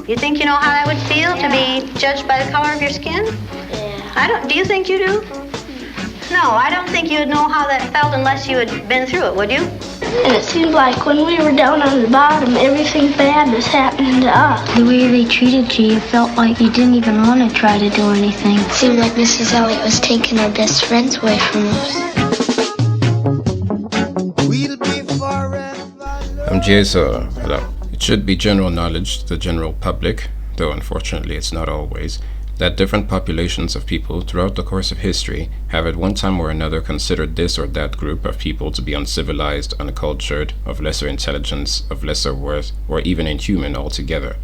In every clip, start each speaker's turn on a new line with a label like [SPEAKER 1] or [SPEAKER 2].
[SPEAKER 1] You think you know how that would feel to be judged by the color of your skin?
[SPEAKER 2] Yeah.
[SPEAKER 1] Do you think you do? No, I don't think you'd know how that felt unless you had been through it, would you?
[SPEAKER 2] And it seemed like when we were down on the bottom, everything bad was happening to us.
[SPEAKER 3] The way they treated you, you felt like you didn't even want to try to do anything.
[SPEAKER 2] It seemed like Mrs. Elliot was taking our best friends away from us.
[SPEAKER 4] I'm JSO. Hello. It should be general knowledge to the general public, though unfortunately it's not always, that different populations of people throughout the course of history have at one time or another considered this or that group of people to be uncivilized, uncultured, of lesser intelligence, of lesser worth, or even inhuman altogether.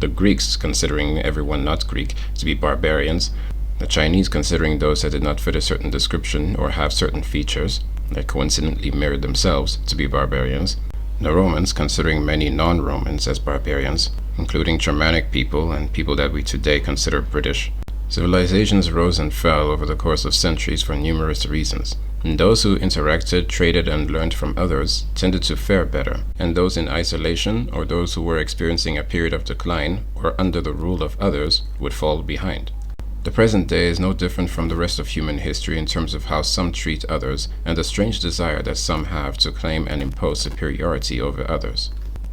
[SPEAKER 4] The Greeks considering everyone not Greek to be barbarians, the Chinese considering those that did not fit a certain description or have certain features, that coincidentally mirrored themselves, to be barbarians, the Romans considering many non-Romans as barbarians, including Germanic people and people that we today consider British. Civilizations rose and fell over the course of centuries for numerous reasons, and those who interacted, traded, and learned from others tended to fare better, and those in isolation or those who were experiencing a period of decline or under the rule of others would fall behind. The present day is no different from the rest of human history in terms of how some treat others and the strange desire that some have to claim and impose superiority over others.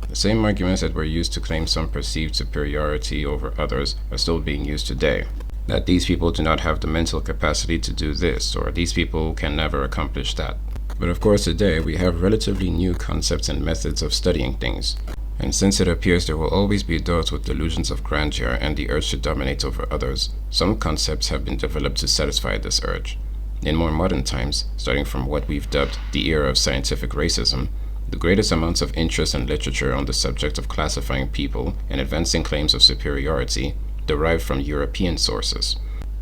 [SPEAKER 4] The same arguments that were used to claim some perceived superiority over others are still being used today. That these people do not have the mental capacity to do this, or these people can never accomplish that. But of course today we have relatively new concepts and methods of studying things. And since it appears there will always be those with delusions of grandeur and the urge to dominate over others, some concepts have been developed to satisfy this urge. In more modern times, starting from what we've dubbed the era of scientific racism, the greatest amounts of interest and literature on the subject of classifying people and advancing claims of superiority derive from European sources.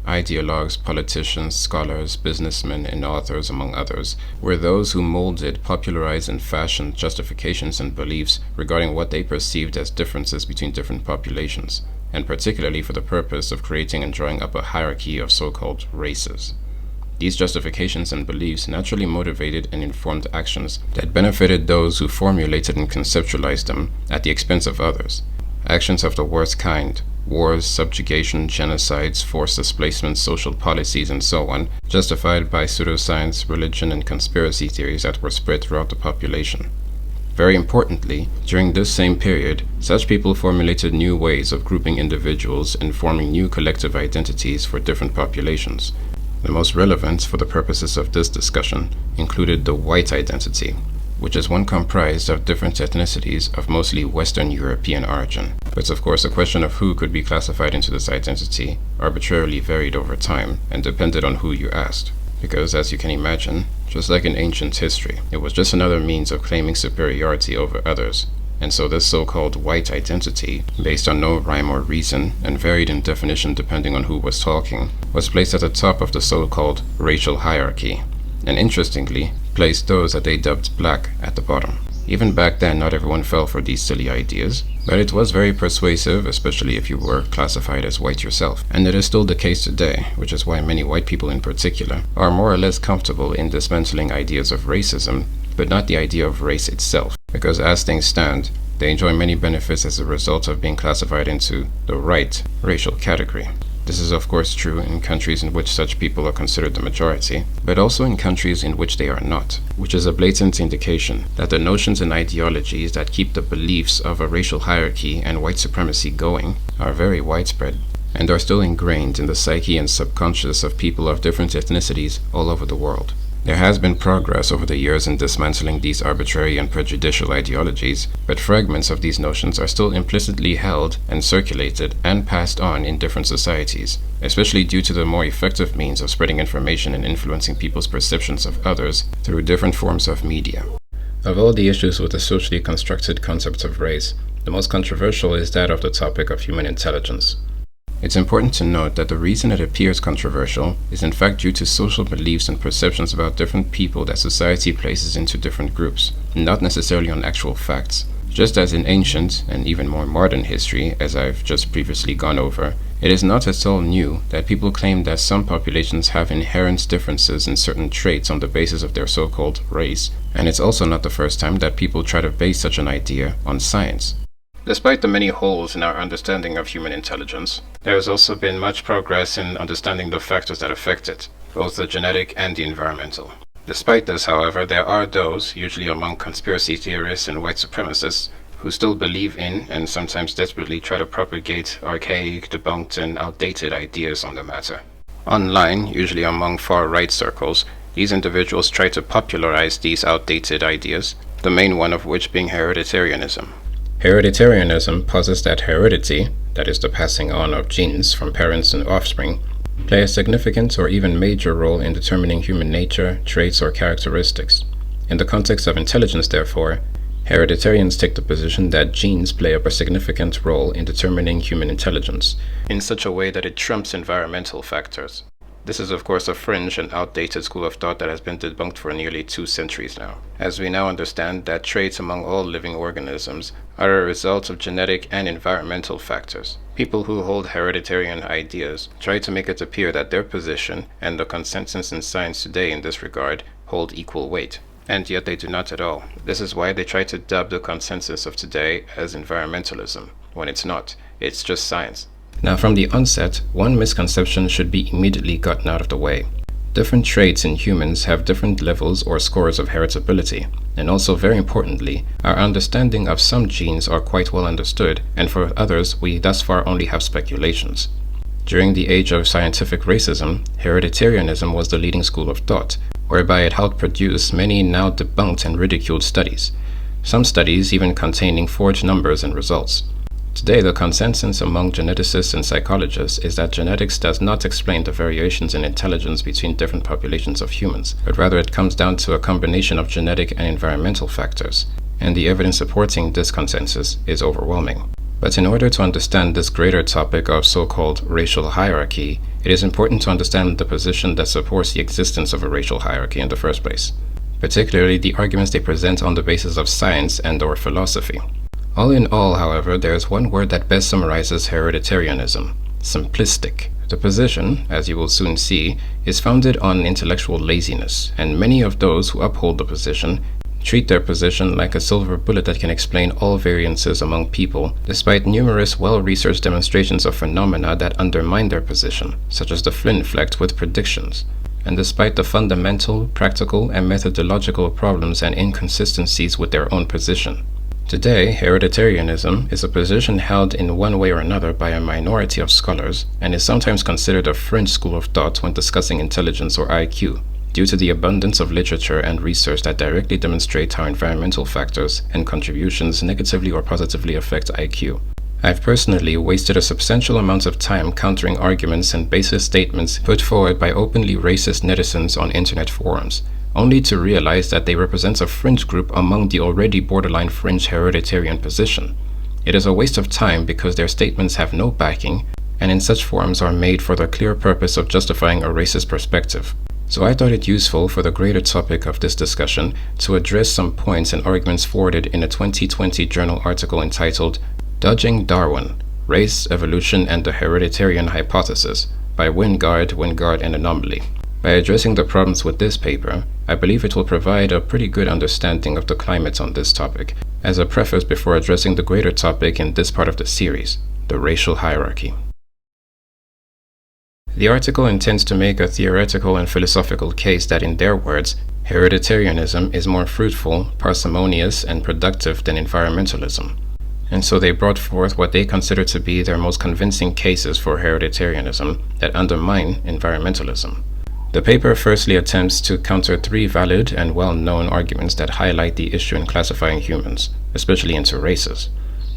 [SPEAKER 4] Ideologues, politicians, scholars, businessmen, and authors, among others, were those who molded, popularized, and fashioned justifications and beliefs regarding what they perceived as differences between different populations, and particularly for the purpose of creating and drawing up a hierarchy of so-called races. These justifications and beliefs naturally motivated and informed actions that benefited those who formulated and conceptualized them at the expense of others. Actions of the worst kind: wars, subjugation, genocides, forced displacement, social policies, and so on, justified by pseudoscience, religion, and conspiracy theories that were spread throughout the population. Very importantly, during this same period, such people formulated new ways of grouping individuals and forming new collective identities for different populations. The most relevant for the purposes of this discussion included the white identity, which is one comprised of different ethnicities of mostly Western European origin. But of course, the question of who could be classified into this identity arbitrarily varied over time and depended on who you asked. Because, as you can imagine, just like in ancient history, it was just another means of claiming superiority over others. And so this so-called white identity, based on no rhyme or reason and varied in definition depending on who was talking, was placed at the top of the so-called racial hierarchy, and interestingly, placed those that they dubbed black at the bottom. Even back then, not everyone fell for these silly ideas, but it was very persuasive, especially if you were classified as white yourself. And it is still the case today, which is why many white people in particular are more or less comfortable in dismantling ideas of racism, but not the idea of race itself, because as things stand, they enjoy many benefits as a result of being classified into the right racial category. This is of course true in countries in which such people are considered the majority, but also in countries in which they are not, which is a blatant indication that the notions and ideologies that keep the beliefs of a racial hierarchy and white supremacy going are very widespread and are still ingrained in the psyche and subconscious of people of different ethnicities all over the world. There has been progress over the years in dismantling these arbitrary and prejudicial ideologies, but fragments of these notions are still implicitly held and circulated and passed on in different societies, especially due to the more effective means of spreading information and influencing people's perceptions of others through different forms of media. Of all the issues with the socially constructed concept of race, the most controversial is that of the topic of human intelligence. It's important to note that the reason it appears controversial is in fact due to social beliefs and perceptions about different people that society places into different groups, not necessarily on actual facts. Just as in ancient and even more modern history, as I've just previously gone over, it is not at all new that people claim that some populations have inherent differences in certain traits on the basis of their so-called race, and it's also not the first time that people try to base such an idea on science. Despite the many holes in our understanding of human intelligence, there has also been much progress in understanding the factors that affect it, both the genetic and the environmental. Despite this, however, there are those, usually among conspiracy theorists and white supremacists, who still believe in and sometimes desperately try to propagate archaic, debunked, and outdated ideas on the matter. Online, usually among far-right circles, these individuals try to popularize these outdated ideas, the main one of which being hereditarianism. Hereditarianism posits that heredity, that is the passing on of genes from parents and offspring, play a significant or even major role in determining human nature, traits, or characteristics. In the context of intelligence, therefore, hereditarians take the position that genes play a significant role in determining human intelligence, in such a way that it trumps environmental factors. This is of course a fringe and outdated school of thought that has been debunked for nearly 2 centuries now, as we now understand that traits among all living organisms are a result of genetic and environmental factors. People who hold hereditarian ideas try to make it appear that their position and the consensus in science today in this regard hold equal weight. And yet they do not at all. This is why they try to dub the consensus of today as environmentalism, when it's not. It's just science. Now, from the onset, one misconception should be immediately gotten out of the way. Different traits in humans have different levels or scores of heritability, and also very importantly, our understanding of some genes are quite well understood, and for others we thus far only have speculations. During the age of scientific racism, hereditarianism was the leading school of thought, whereby it helped produce many now debunked and ridiculed studies, some studies even containing forged numbers and results. Today, the consensus among geneticists and psychologists is that genetics does not explain the variations in intelligence between different populations of humans, but rather it comes down to a combination of genetic and environmental factors, and the evidence supporting this consensus is overwhelming. But in order to understand this greater topic of so-called racial hierarchy, it is important to understand the position that supports the existence of a racial hierarchy in the first place, particularly the arguments they present on the basis of science and/or philosophy. All in all, however, there is one word that best summarizes hereditarianism: simplistic. The position, as you will soon see, is founded on intellectual laziness, and many of those who uphold the position treat their position like a silver bullet that can explain all variances among people, despite numerous well-researched demonstrations of phenomena that undermine their position, such as the Flynn effect with predictions, and despite the fundamental, practical, and methodological problems and inconsistencies with their own position. Today, hereditarianism is a position held in one way or another by a minority of scholars, and is sometimes considered a fringe school of thought when discussing intelligence or IQ, due to the abundance of literature and research that directly demonstrate how environmental factors and contributions negatively or positively affect IQ. I've personally wasted a substantial amount of time countering arguments and baseless statements put forward by openly racist netizens on internet forums, only to realize that they represent a fringe group among the already borderline fringe hereditarian position. It is a waste of time because their statements have no backing, and in such forums are made for the clear purpose of justifying a racist perspective. So I thought it useful for the greater topic of this discussion to address some points and arguments forwarded in a 2020 journal article entitled Dodging Darwin: Race, Evolution, and the Hereditarian Hypothesis by Wingard and Anomaly. By addressing the problems with this paper, I believe it will provide a pretty good understanding of the climate on this topic, as a preface before addressing the greater topic in this part of the series, the racial hierarchy. The article intends to make a theoretical and philosophical case that, in their words, hereditarianism is more fruitful, parsimonious, and productive than environmentalism. And so they brought forth what they consider to be their most convincing cases for hereditarianism that undermine environmentalism. The paper firstly attempts to counter 3 valid and well-known arguments that highlight the issue in classifying humans, especially into races.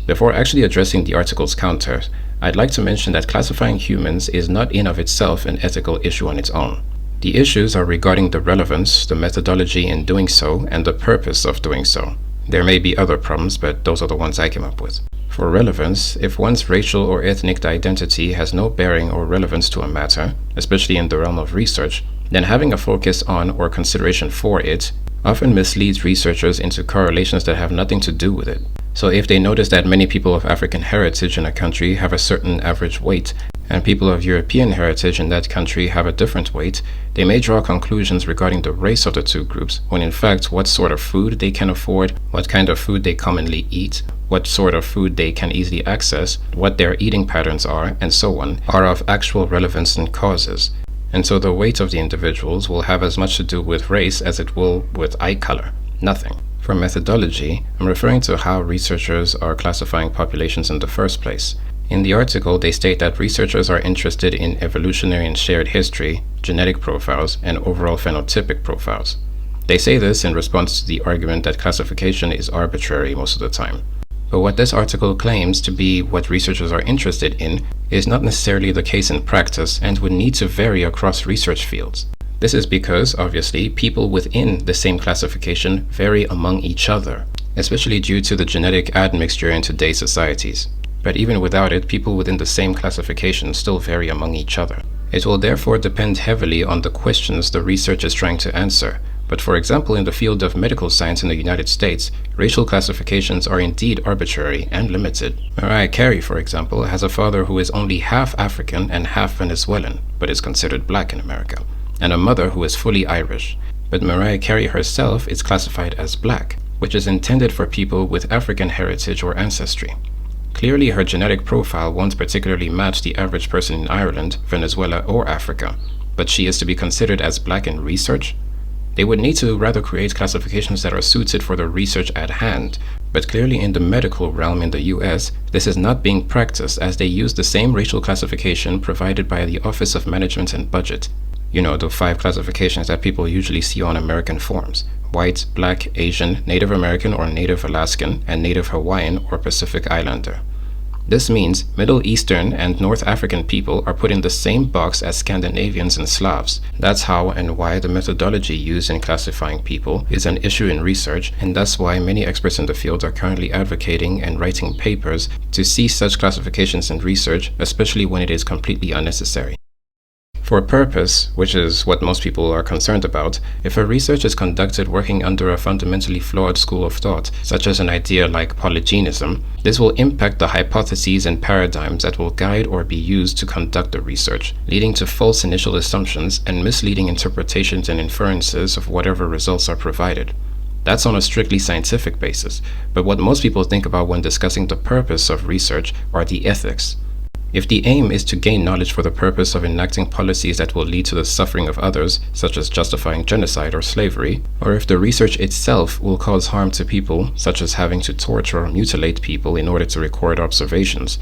[SPEAKER 4] Before actually addressing the article's counters, I'd like to mention that classifying humans is not in of itself an ethical issue on its own. The issues are regarding the relevance, the methodology in doing so, and the purpose of doing so. There may be other problems, but those are the ones I came up with. For relevance, if one's racial or ethnic identity has no bearing or relevance to a matter, especially in the realm of research, then having a focus on or consideration for it often misleads researchers into correlations that have nothing to do with it. So if they notice that many people of African heritage in a country have a certain average weight, and people of European heritage in that country have a different weight, they may draw conclusions regarding the race of the two groups, when in fact what sort of food they can afford, what kind of food they commonly eat, what sort of food they can easily access, what their eating patterns are, and so on, are of actual relevance and causes. And so the weight of the individuals will have as much to do with race as it will with eye color. Nothing. For methodology, I'm referring to how researchers are classifying populations in the first place. In the article, they state that researchers are interested in evolutionary and shared history, genetic profiles, and overall phenotypic profiles. They say this in response to the argument that classification is arbitrary most of the time. But what this article claims to be what researchers are interested in is not necessarily the case in practice and would need to vary across research fields. This is because, obviously, people within the same classification vary among each other, especially due to the genetic admixture in today's societies. But even without it, people within the same classification still vary among each other. It will therefore depend heavily on the questions the research is trying to answer. But for example, in the field of medical science in the United States, racial classifications are indeed arbitrary and limited. Mariah Carey, for example, has a father who is only half African and half Venezuelan, but is considered black in America, and a mother who is fully Irish. But Mariah Carey herself is classified as black, which is intended for people with African heritage or ancestry. Clearly, her genetic profile won't particularly match the average person in Ireland, Venezuela, or Africa, but she is to be considered as black in research? They would need to rather create classifications that are suited for the research at hand, but clearly in the medical realm in the US, this is not being practiced as they use the same racial classification provided by the Office of Management and Budget. You know, the 5 classifications that people usually see on American forms: white, black, Asian, Native American or Native Alaskan, and Native Hawaiian or Pacific Islander. This means Middle Eastern and North African people are put in the same box as Scandinavians and Slavs. That's how and why the methodology used in classifying people is an issue in research, and that's why many experts in the field are currently advocating and writing papers to cease such classifications in research, especially when it is completely unnecessary. For purpose, which is what most people are concerned about, if a research is conducted working under a fundamentally flawed school of thought, such as an idea like polygenism, this will impact the hypotheses and paradigms that will guide or be used to conduct the research, leading to false initial assumptions and misleading interpretations and inferences of whatever results are provided. That's on a strictly scientific basis, but what most people think about when discussing the purpose of research are the ethics. If the aim is to gain knowledge for the purpose of enacting policies that will lead to the suffering of others, such as justifying genocide or slavery, or if the research itself will cause harm to people, such as having to torture or mutilate people in order to record observations,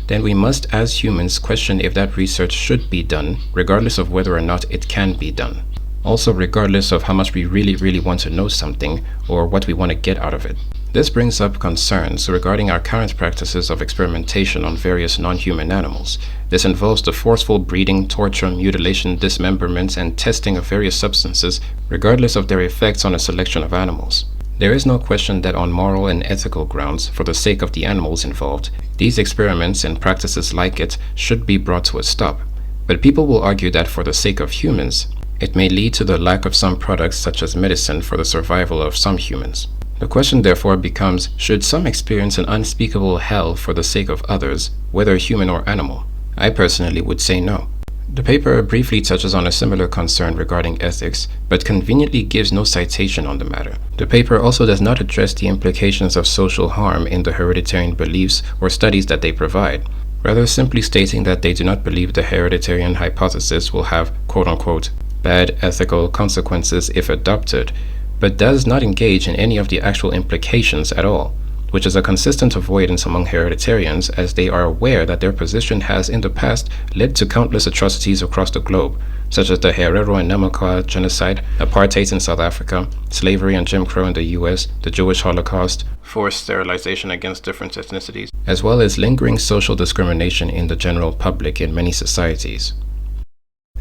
[SPEAKER 4] then we must as humans question if that research should be done, regardless of whether or not it can be done. Also regardless of how much we really want to know something or what we want to get out of it. This brings up concerns regarding our current practices of experimentation on various non-human animals. This involves the forceful breeding, torture, mutilation, dismemberment, and testing of various substances, regardless of their effects on a selection of animals. There is no question that on moral and ethical grounds, for the sake of the animals involved, these experiments and practices like it should be brought to a stop. But people will argue that for the sake of humans, it may lead to the lack of some products such as medicine for the survival of some humans. The question therefore becomes, should some experience an unspeakable hell for the sake of others, whether human or animal? I personally would say no. The paper briefly touches on a similar concern regarding ethics, but conveniently gives no citation on the matter. The paper also does not address the implications of social harm in the hereditarian beliefs or studies that they provide, rather simply stating that they do not believe the hereditarian hypothesis will have quote-unquote bad ethical consequences if adopted, but does not engage in any of the actual implications at all, which is a consistent avoidance among hereditarians as they are aware that their position has in the past led to countless atrocities across the globe, such as the Herero and Namaqua genocide, apartheid in South Africa, slavery and Jim Crow in the US, the Jewish Holocaust, forced sterilization against different ethnicities, as well as lingering social discrimination in the general public in many societies.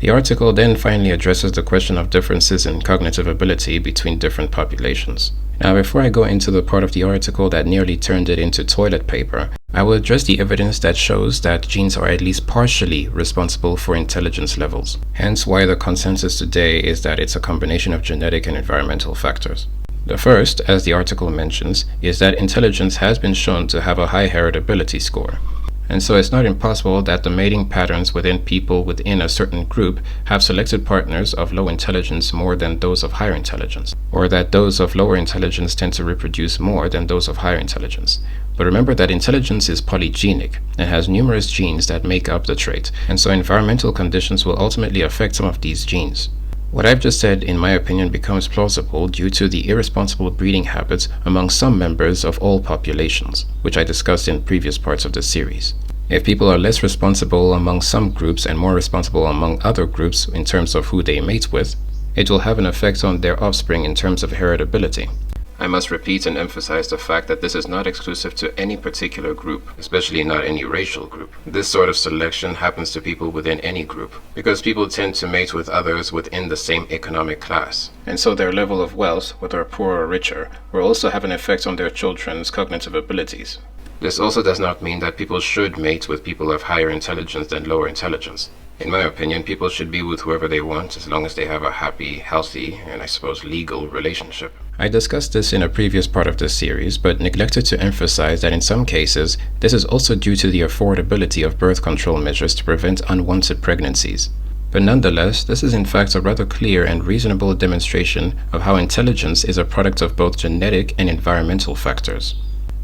[SPEAKER 4] The article then finally addresses the question of differences in cognitive ability between different populations. Now, before I go into the part of the article that nearly turned it into toilet paper, I will address the evidence that shows that genes are at least partially responsible for intelligence levels, hence why the consensus today is that it's a combination of genetic and environmental factors. The first, as the article mentions, is that intelligence has been shown to have a high heritability score. And so it's not impossible that the mating patterns within people within a certain group have selected partners of low intelligence more than those of higher intelligence, or that those of lower intelligence tend to reproduce more than those of higher intelligence. But remember that intelligence is polygenic and has numerous genes that make up the trait, and so environmental conditions will ultimately affect some of these genes. What I've just said, in my opinion, becomes plausible due to the irresponsible breeding habits among some members of all populations, which I discussed in previous parts of the series. If people are less responsible among some groups and more responsible among other groups in terms of who they mate with, it will have an effect on their offspring in terms of heritability. I must repeat and emphasize the fact that this is not exclusive to any particular group, especially not any racial group. This sort of selection happens to people within any group, because people tend to mate with others within the same economic class. And so their level of wealth, whether poor or richer, will also have an effect on their children's cognitive abilities. This also does not mean that people should mate with people of higher intelligence than lower intelligence. In my opinion, people should be with whoever they want as long as they have a happy, healthy, and I suppose legal relationship. I discussed this in a previous part of this series, but neglected to emphasize that in some cases, this is also due to the affordability of birth control measures to prevent unwanted pregnancies. But nonetheless, this is in fact a rather clear and reasonable demonstration of how intelligence is a product of both genetic and environmental factors.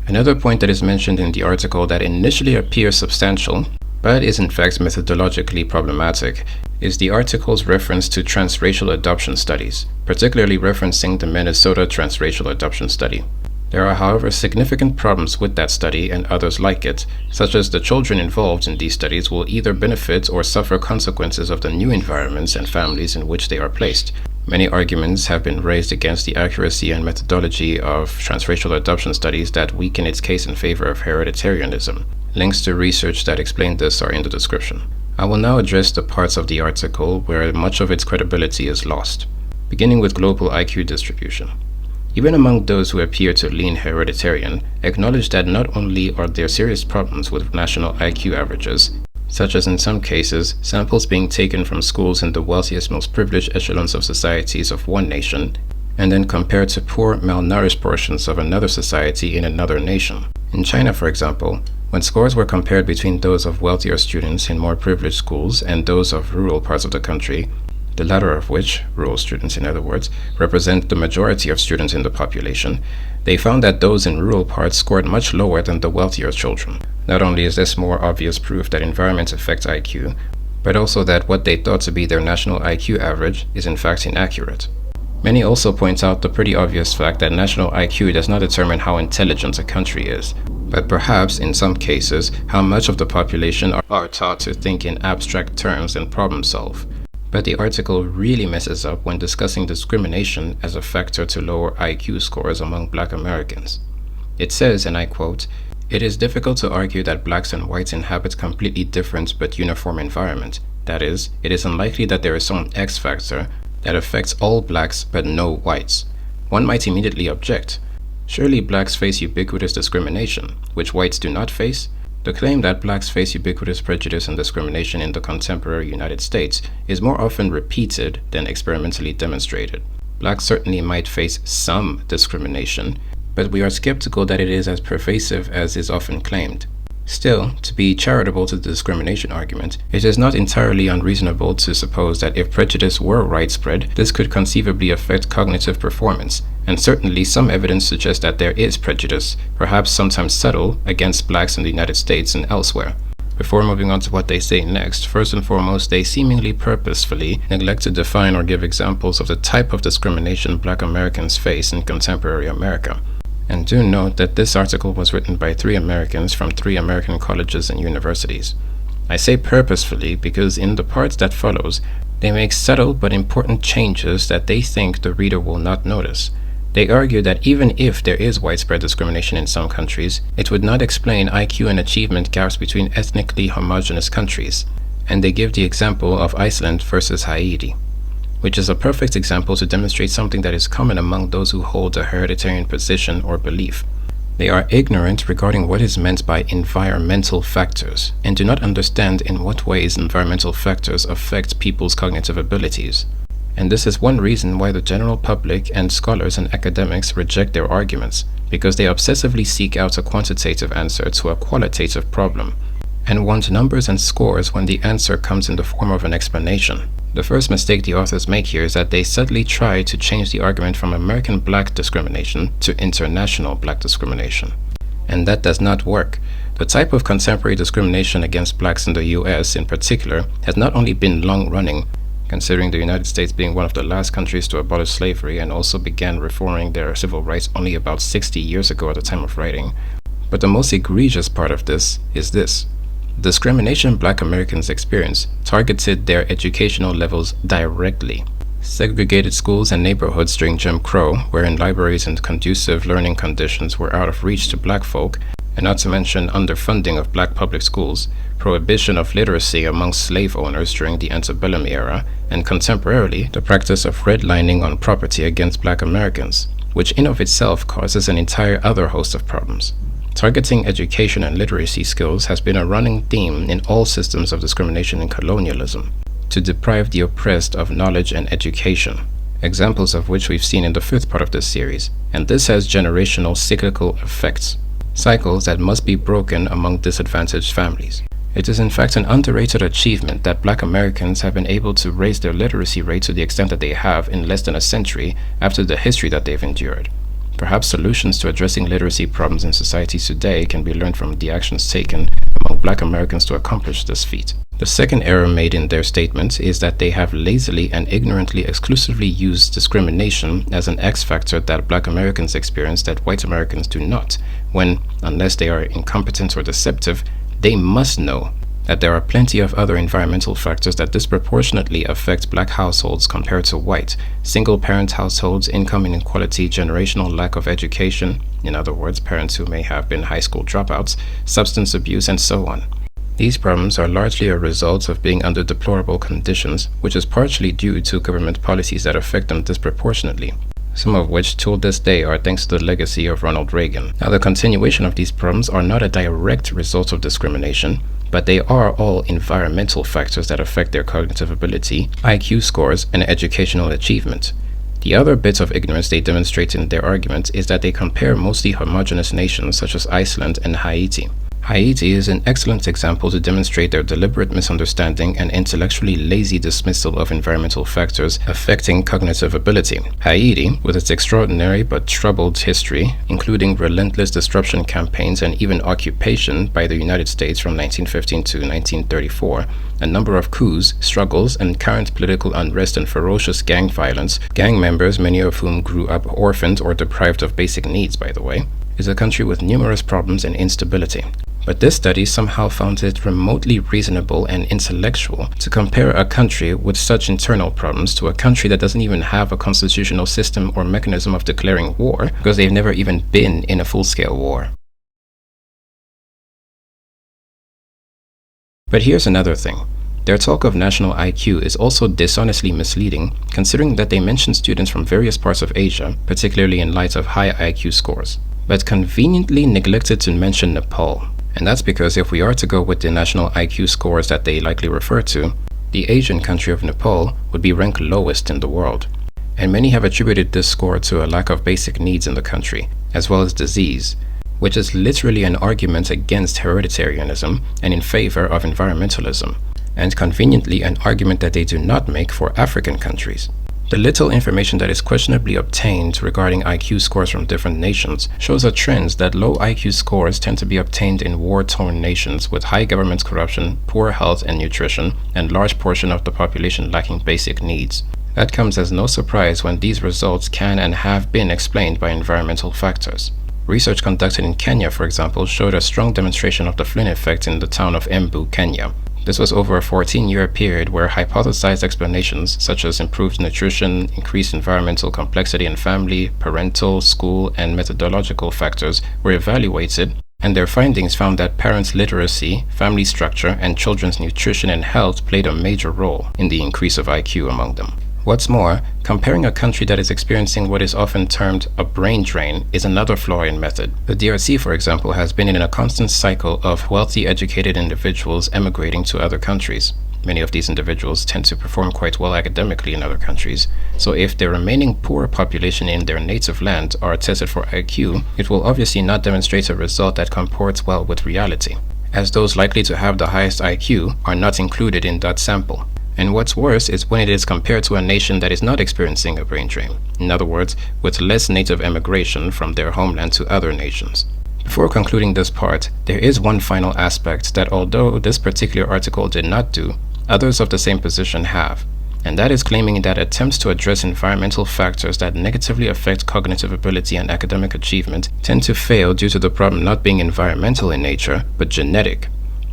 [SPEAKER 4] Another point that is mentioned in the article that initially appears substantial, but is in fact methodologically problematic, is the article's reference to transracial adoption studies, particularly referencing the Minnesota transracial adoption study. There are, however, significant problems with that study and others like it, such as the children involved in these studies will either benefit or suffer consequences of the new environments and families in which they are placed. Many arguments have been raised against the accuracy and methodology of transracial adoption studies that weaken its case in favor of hereditarianism. Links to research that explain this are in the description. I will now address the parts of the article where much of its credibility is lost, beginning with global IQ distribution. Even among those who appear to lean hereditarian, acknowledge that not only are there serious problems with national IQ averages, such as in some cases, samples being taken from schools in the wealthiest, most privileged echelons of societies of one nation, and then compared to poor, malnourished portions of another society in another nation. In China, for example, when scores were compared between those of wealthier students in more privileged schools and those of rural parts of the country, the latter of which, rural students in other words, represent the majority of students in the population, they found that those in rural parts scored much lower than the wealthier children. Not only is this more obvious proof that environments affect IQ, but also that what they thought to be their national IQ average is in fact inaccurate. Many also point out the pretty obvious fact that national IQ does not determine how intelligent a country is, but perhaps, in some cases, how much of the population are taught to think in abstract terms and problem solve. But the article really messes up when discussing discrimination as a factor to lower IQ scores among Black Americans. It says, and I quote, "It is difficult to argue that blacks and whites inhabit completely different but uniform environment. That is, it is unlikely that there is some X factor that affects all blacks but no whites. One might immediately object. Surely blacks face ubiquitous discrimination, which whites do not face? The claim that blacks face ubiquitous prejudice and discrimination in the contemporary United States is more often repeated than experimentally demonstrated. Blacks certainly might face some discrimination, but we are skeptical that it is as pervasive as is often claimed. Still, to be charitable to the discrimination argument, it is not entirely unreasonable to suppose that if prejudice were widespread, this could conceivably affect cognitive performance, and certainly some evidence suggests that there is prejudice, perhaps sometimes subtle, against blacks in the United States and elsewhere. Before moving on to what they say next, first and foremost, they seemingly purposefully neglect to define or give examples of the type of discrimination Black Americans face in contemporary America. And do note that this article was written by 3 Americans from 3 American colleges and universities. I say purposefully because in the parts that follows, they make subtle but important changes that they think the reader will not notice. They argue that even if there is widespread discrimination in some countries, it would not explain IQ and achievement gaps between ethnically homogeneous countries, and they give the example of Iceland versus Haiti, which is a perfect example to demonstrate something that is common among those who hold a hereditarian position or belief. They are ignorant regarding what is meant by environmental factors, and do not understand in what ways environmental factors affect people's cognitive abilities. And this is one reason why the general public and scholars and academics reject their arguments, because they obsessively seek out a quantitative answer to a qualitative problem. and want numbers and scores when the answer comes in the form of an explanation. The first mistake the authors make here is that they subtly try to change the argument from American black discrimination to international black discrimination. And that does not work. The type of contemporary discrimination against blacks in the US in particular has not only been long-running, considering the United States being one of the last countries to abolish slavery and also began reforming their civil rights only about 60 years ago at the time of writing, but the most egregious part of this is this. Discrimination black Americans experience targeted their educational levels directly. Segregated schools and neighborhoods during Jim Crow, wherein libraries and conducive learning conditions were out of reach to black folk, and not to mention underfunding of black public schools, prohibition of literacy among slave owners during the antebellum era, and contemporarily the practice of redlining on property against black Americans, which in of itself causes an entire other host of problems. Targeting education and literacy skills has been a running theme in all systems of discrimination and colonialism, to deprive the oppressed of knowledge and education, examples of which we've seen in the fifth part of this series, and this has generational cyclical effects, cycles that must be broken among disadvantaged families. It is in fact an underrated achievement that black Americans have been able to raise their literacy rate to the extent that they have in less than a century after the history that they've endured. Perhaps solutions to addressing literacy problems in society today can be learned from the actions taken among black Americans to accomplish this feat. The second error made in their statement is that they have lazily and ignorantly exclusively used discrimination as an X factor that black Americans experience that white Americans do not, when, unless they are incompetent or deceptive, they must know that there are plenty of other environmental factors that disproportionately affect black households compared to white, single-parent households, income inequality, generational lack of education, in other words, parents who may have been high school dropouts, substance abuse, and so on. These problems are largely a result of being under deplorable conditions, which is partially due to government policies that affect them disproportionately, some of which to this day are thanks to the legacy of Ronald Reagan. Now, the continuation of these problems are not a direct result of discrimination, but they are all environmental factors that affect their cognitive ability, IQ scores, and educational achievement. The other bit of ignorance they demonstrate in their argument is that they compare mostly homogeneous nations such as Iceland and Haiti. Haiti is an excellent example to demonstrate their deliberate misunderstanding and intellectually lazy dismissal of environmental factors affecting cognitive ability. Haiti, with its extraordinary but troubled history, including relentless disruption campaigns and even occupation by the United States from 1915 to 1934, a number of coups, struggles, and current political unrest and ferocious gang violence, gang members, many of whom grew up orphaned or deprived of basic needs, by the way, is a country with numerous problems and instability. But this study somehow found it remotely reasonable and intellectual to compare a country with such internal problems to a country that doesn't even have a constitutional system or mechanism of declaring war because they've never even been in a full-scale war. But here's another thing. Their talk of national IQ is also dishonestly misleading, considering that they mention students from various parts of Asia, particularly in light of high IQ scores, but conveniently neglected to mention Nepal. And that's because if we are to go with the national IQ scores that they likely refer to, the Asian country of Nepal would be ranked lowest in the world. And many have attributed this score to a lack of basic needs in the country, as well as disease, which is literally an argument against hereditarianism and in favor of environmentalism, and conveniently an argument that they do not make for African countries. The little information that is questionably obtained regarding IQ scores from different nations shows a trend that low IQ scores tend to be obtained in war-torn nations with high government corruption, poor health and nutrition, and large portion of the population lacking basic needs. That comes as no surprise when these results can and have been explained by environmental factors. Research conducted in Kenya, for example, showed a strong demonstration of the Flynn effect in the town of Embu, Kenya. This was over a 14-year period where hypothesized explanations such as improved nutrition, increased environmental complexity in family, parental, school, and methodological factors were evaluated, and their findings found that parents' literacy, family structure, and children's nutrition and health played a major role in the increase of IQ among them. What's more, comparing a country that is experiencing what is often termed a brain drain is another flaw in method. The DRC, for example, has been in a constant cycle of wealthy, educated individuals emigrating to other countries. Many of these individuals tend to perform quite well academically in other countries, so if the remaining poor population in their native land are tested for IQ, it will obviously not demonstrate a result that comports well with reality. as those likely to have the highest IQ are not included in that sample. And what's worse is when it is compared to a nation that is not experiencing a brain drain. In other words, with less native emigration from their homeland to other nations. Before concluding this part, there is one final aspect that although this particular article did not do, others of the same position have. And that is claiming that attempts to address environmental factors that negatively affect cognitive ability and academic achievement tend to fail due to the problem not being environmental in nature, but genetic.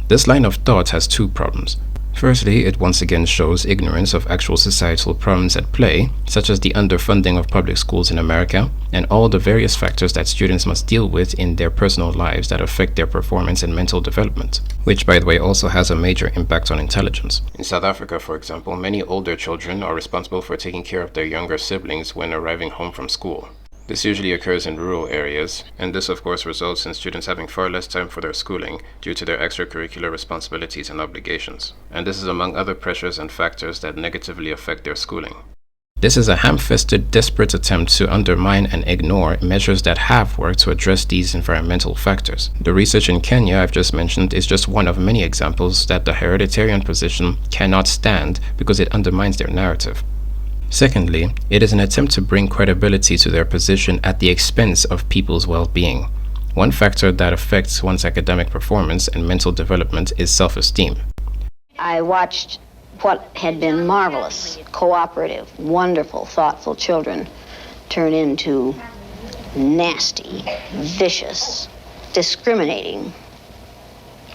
[SPEAKER 4] This line of thought has two problems. Firstly, it once again shows ignorance of actual societal problems at play, such as the underfunding of public schools in America, and all the various factors that students must deal with in their personal lives that affect their performance and mental development, which by the way also has a major impact on intelligence. In South Africa, for example, many older children are responsible for taking care of their younger siblings when arriving home from school. This usually occurs in rural areas, and this of course results in students having far less time for their schooling due to their extracurricular responsibilities and obligations. And this is among other pressures and factors that negatively affect their schooling. This is a ham-fisted, desperate attempt to undermine and ignore measures that have worked to address these environmental factors. The research in Kenya I've just mentioned is just one of many examples that the hereditarian position cannot stand because it undermines their narrative. Secondly, it is an attempt to bring credibility to their position at the expense of people's well-being. One factor that affects one's academic performance and mental development is self-esteem.
[SPEAKER 1] I watched what had been marvelous, cooperative, wonderful, thoughtful children turn into nasty, vicious, discriminating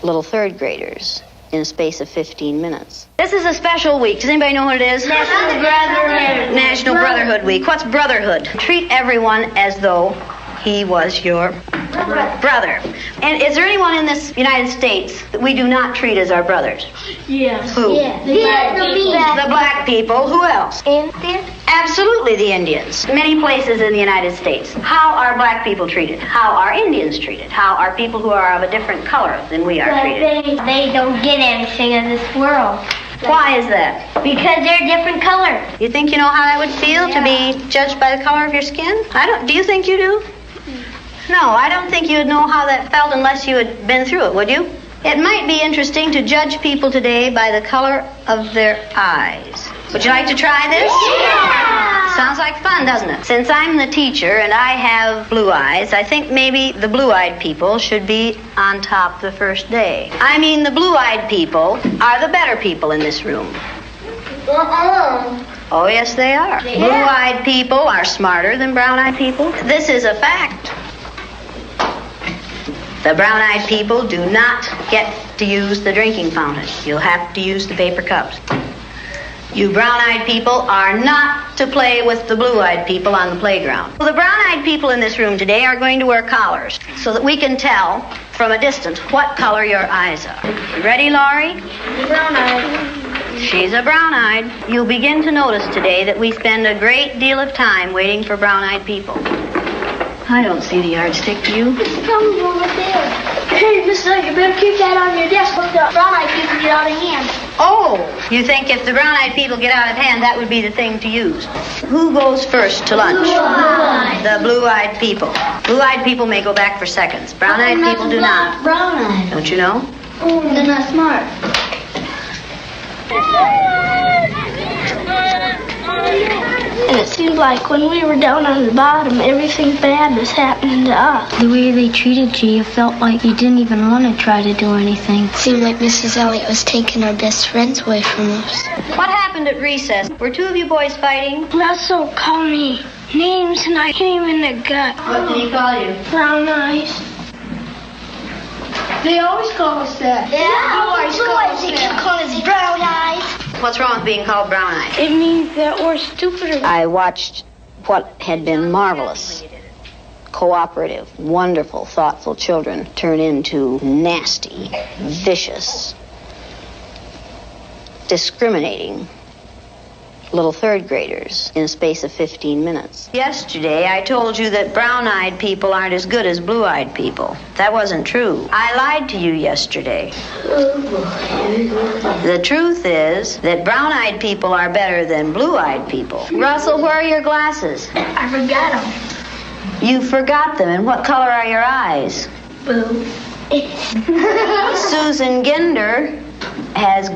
[SPEAKER 1] little third graders in a space of 15 minutes. This is a special week. Does anybody know what it is?
[SPEAKER 2] National Brotherhood.
[SPEAKER 1] National Brotherhood Week. What's brotherhood? Treat everyone as though he was your brother. And is there anyone in this United States that we do not treat as our brothers?
[SPEAKER 2] Yes.
[SPEAKER 1] Who?
[SPEAKER 2] The
[SPEAKER 1] The black people. Who else?
[SPEAKER 2] Indians.
[SPEAKER 1] Absolutely the Indians. Many places in the United States. How are black people treated? How are Indians treated? How are people who are of a different color than we are treated?
[SPEAKER 2] They don't get anything in this world.
[SPEAKER 1] Why is that?
[SPEAKER 2] Because they're different color.
[SPEAKER 1] You think you know how that would feel to be judged by the color of your skin? I don't. Do you think you do? No, I don't think you'd know how that felt unless you had been through it, would you? It might be interesting to judge people today by the color of their eyes. Would you like to try this?
[SPEAKER 2] Yeah!
[SPEAKER 1] Sounds like fun, doesn't it? Since I'm the teacher and I have blue eyes, I think maybe the blue-eyed people should be on top the first day. I mean, the blue-eyed people are the better people in this room. Oh, yes, they are.
[SPEAKER 2] Yeah.
[SPEAKER 1] Blue-eyed people are smarter than brown-eyed people. This is a fact. The brown-eyed people do not get to use the drinking fountain. You'll have to use the paper cups. You brown-eyed people are not to play with the blue-eyed people on the playground. Well, the brown-eyed people in this room today are going to wear collars so that we can tell from a distance what color your eyes are. You ready, Laurie?
[SPEAKER 2] Brown-eyed.
[SPEAKER 1] She's a brown-eyed. You'll begin to notice today that we spend a great deal of time waiting for brown-eyed people. I don't see the yardstick, do you?
[SPEAKER 2] It's probably over there. Hey, Mrs. Lake, you better keep that on your desk when the brown-eyed people get out of hand.
[SPEAKER 1] Oh, you think if the brown-eyed people get out of hand, that would be the thing to use. Who goes first to lunch?
[SPEAKER 2] Blue-eyed.
[SPEAKER 1] The blue-eyed people. Blue-eyed people may go back for seconds. Brown-eyed people do not.
[SPEAKER 2] Brown-eyed.
[SPEAKER 1] Don't you know?
[SPEAKER 2] They're not smart. And it seemed like when we were down on the bottom, everything bad was happening to us.
[SPEAKER 3] The way they treated you, you felt like you didn't even want to try to do anything.
[SPEAKER 5] It seemed like Mrs. Elliott was taking our best friends away from us.
[SPEAKER 1] What happened at recess? Were two of you boys fighting?
[SPEAKER 2] Russell called me names and I hit him in the gut.
[SPEAKER 1] What did he call you?
[SPEAKER 2] Brown eyes. They always call us that.
[SPEAKER 5] They keep calling us brown eyes.
[SPEAKER 1] What's wrong with being called brown-eyed?
[SPEAKER 2] It means that we're stupider.
[SPEAKER 1] I watched what had been marvelous, cooperative, wonderful, thoughtful children turn into nasty, vicious, discriminating little third graders in a space of 15 minutes. Yesterday, I told you that brown-eyed people aren't as good as blue-eyed people. That wasn't true. I lied to you yesterday. The truth is that brown-eyed people are better than blue-eyed people. Russell, where are your glasses?
[SPEAKER 2] I forgot them.
[SPEAKER 1] You forgot them. And what color are your eyes?
[SPEAKER 2] Blue.
[SPEAKER 1] Susan Ginder has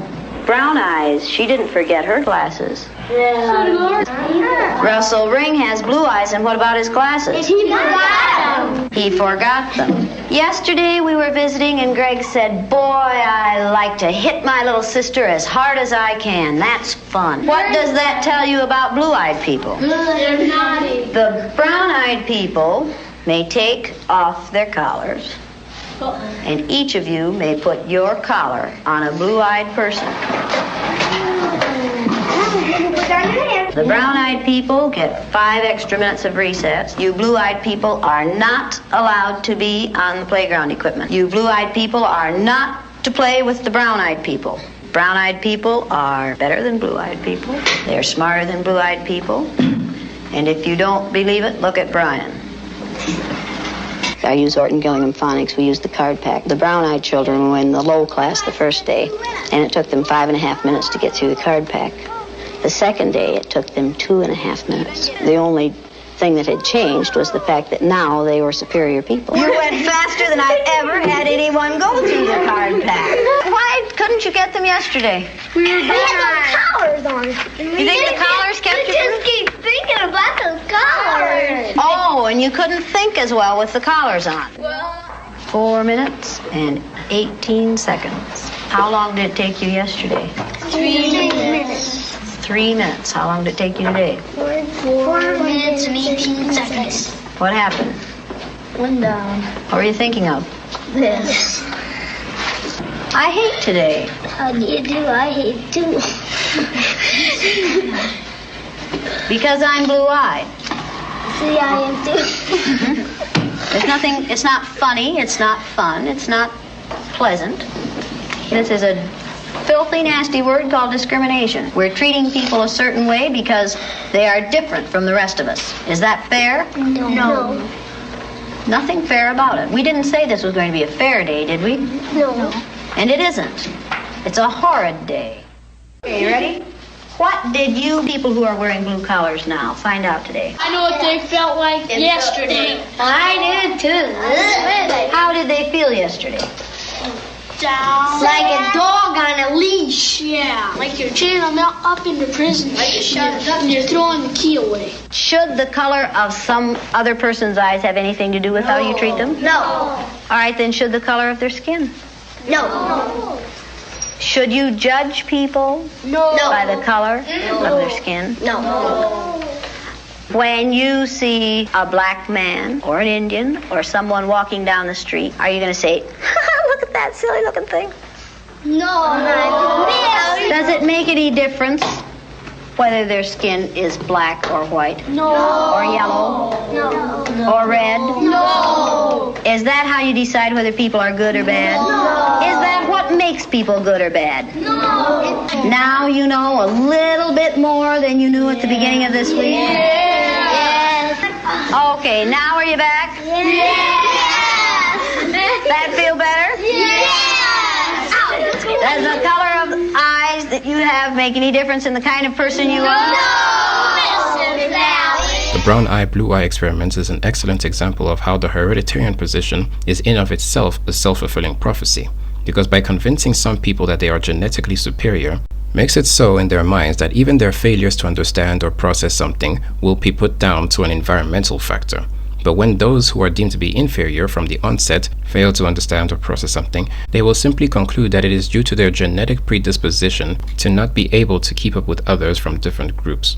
[SPEAKER 1] brown eyes. She didn't forget her glasses. Russell Ring has blue eyes, and what about his glasses?
[SPEAKER 2] He forgot them.
[SPEAKER 1] He forgot them. Yesterday we were visiting, and Greg said, "Boy, I like to hit my little sister as hard as I can. That's fun." What does that tell you about blue-eyed people?
[SPEAKER 2] They're naughty.
[SPEAKER 1] The brown-eyed people may take off their collars, and each of you may put your collar on a blue-eyed person. The brown-eyed people get 5 extra minutes of recess. You blue-eyed people are not allowed to be on the playground equipment. You blue-eyed people are not to play with the brown-eyed people. Brown-eyed people are better than blue-eyed people. They're smarter than blue-eyed people. And if you don't believe it, look at Brian. I use Orton Gillingham Phonics. We use the card pack. The brown-eyed children were in the low class the first day, and it took them 5.5 minutes to get through the card pack. The second day, it took them 2.5 minutes. The only thing that had changed was the fact that now they were superior people. You went faster than I've ever had anyone go through the card pack. Why couldn't you get them yesterday?
[SPEAKER 2] We had those collars on.
[SPEAKER 1] You think the collars kept you?
[SPEAKER 2] just keep thinking about those collars.
[SPEAKER 1] Oh, and you couldn't think as well with the collars on. 4 minutes and 18 seconds. How long did it take you yesterday?
[SPEAKER 2] 3 minutes.
[SPEAKER 1] 3 minutes. How long did it take you today?
[SPEAKER 2] 4 minutes and 18 seconds.
[SPEAKER 1] What happened?
[SPEAKER 2] One down.
[SPEAKER 1] What were you thinking of?
[SPEAKER 2] This.
[SPEAKER 1] I hate today.
[SPEAKER 2] How do you do? I hate too.
[SPEAKER 1] Because I'm blue-eyed.
[SPEAKER 2] See, I am too.
[SPEAKER 1] There's nothing, it's not funny, it's not fun, it's not pleasant. This is a filthy, nasty word called discrimination. We're treating people a certain way because they are different from the rest of us. Is that fair?
[SPEAKER 2] No.
[SPEAKER 1] Nothing fair about it. We didn't say this was going to be a fair day, did we?
[SPEAKER 2] No.
[SPEAKER 1] And it isn't. It's a horrid day. Okay, you ready? What did you people who are wearing blue collars now find out today?
[SPEAKER 2] I know what they felt like yesterday. I did too.
[SPEAKER 1] How did they feel yesterday?
[SPEAKER 2] Down. Like a dog on a leash. Yeah. Like you're chaining them up into prison. And you're throwing the key away.
[SPEAKER 1] Should the color of some other person's eyes have anything to do with how you treat them?
[SPEAKER 2] No.
[SPEAKER 1] All right, then should the color of their skin?
[SPEAKER 2] No.
[SPEAKER 1] Should you judge people by the color of their skin?
[SPEAKER 2] No.
[SPEAKER 1] When you see a black man or an Indian or someone walking down the street, are you going to say, look at that silly looking thing?
[SPEAKER 2] No.
[SPEAKER 1] Does it make any difference whether their skin is black or white?
[SPEAKER 2] No.
[SPEAKER 1] Or yellow?
[SPEAKER 2] No.
[SPEAKER 1] Or red?
[SPEAKER 2] No.
[SPEAKER 1] Is that how you decide whether people are good or bad?
[SPEAKER 2] No.
[SPEAKER 1] Is that what makes people good or bad?
[SPEAKER 2] No.
[SPEAKER 1] Now you know a little bit more than you knew at the beginning of this week?
[SPEAKER 2] Yes.
[SPEAKER 1] Okay, now are you back?
[SPEAKER 2] Yes.
[SPEAKER 1] That feel better?
[SPEAKER 2] Yes.
[SPEAKER 1] Does the color of eyes that you have make any difference in the kind of person you are?
[SPEAKER 4] The brown eye, blue eye experiment is an excellent example of how the hereditarian position is in of itself a self-fulfilling prophecy, because by convincing some people that they are genetically superior, makes it so in their minds that even their failures to understand or process something will be put down to an environmental factor. But when those who are deemed to be inferior from the onset fail to understand or process something, they will simply conclude that it is due to their genetic predisposition to not be able to keep up with others from different groups.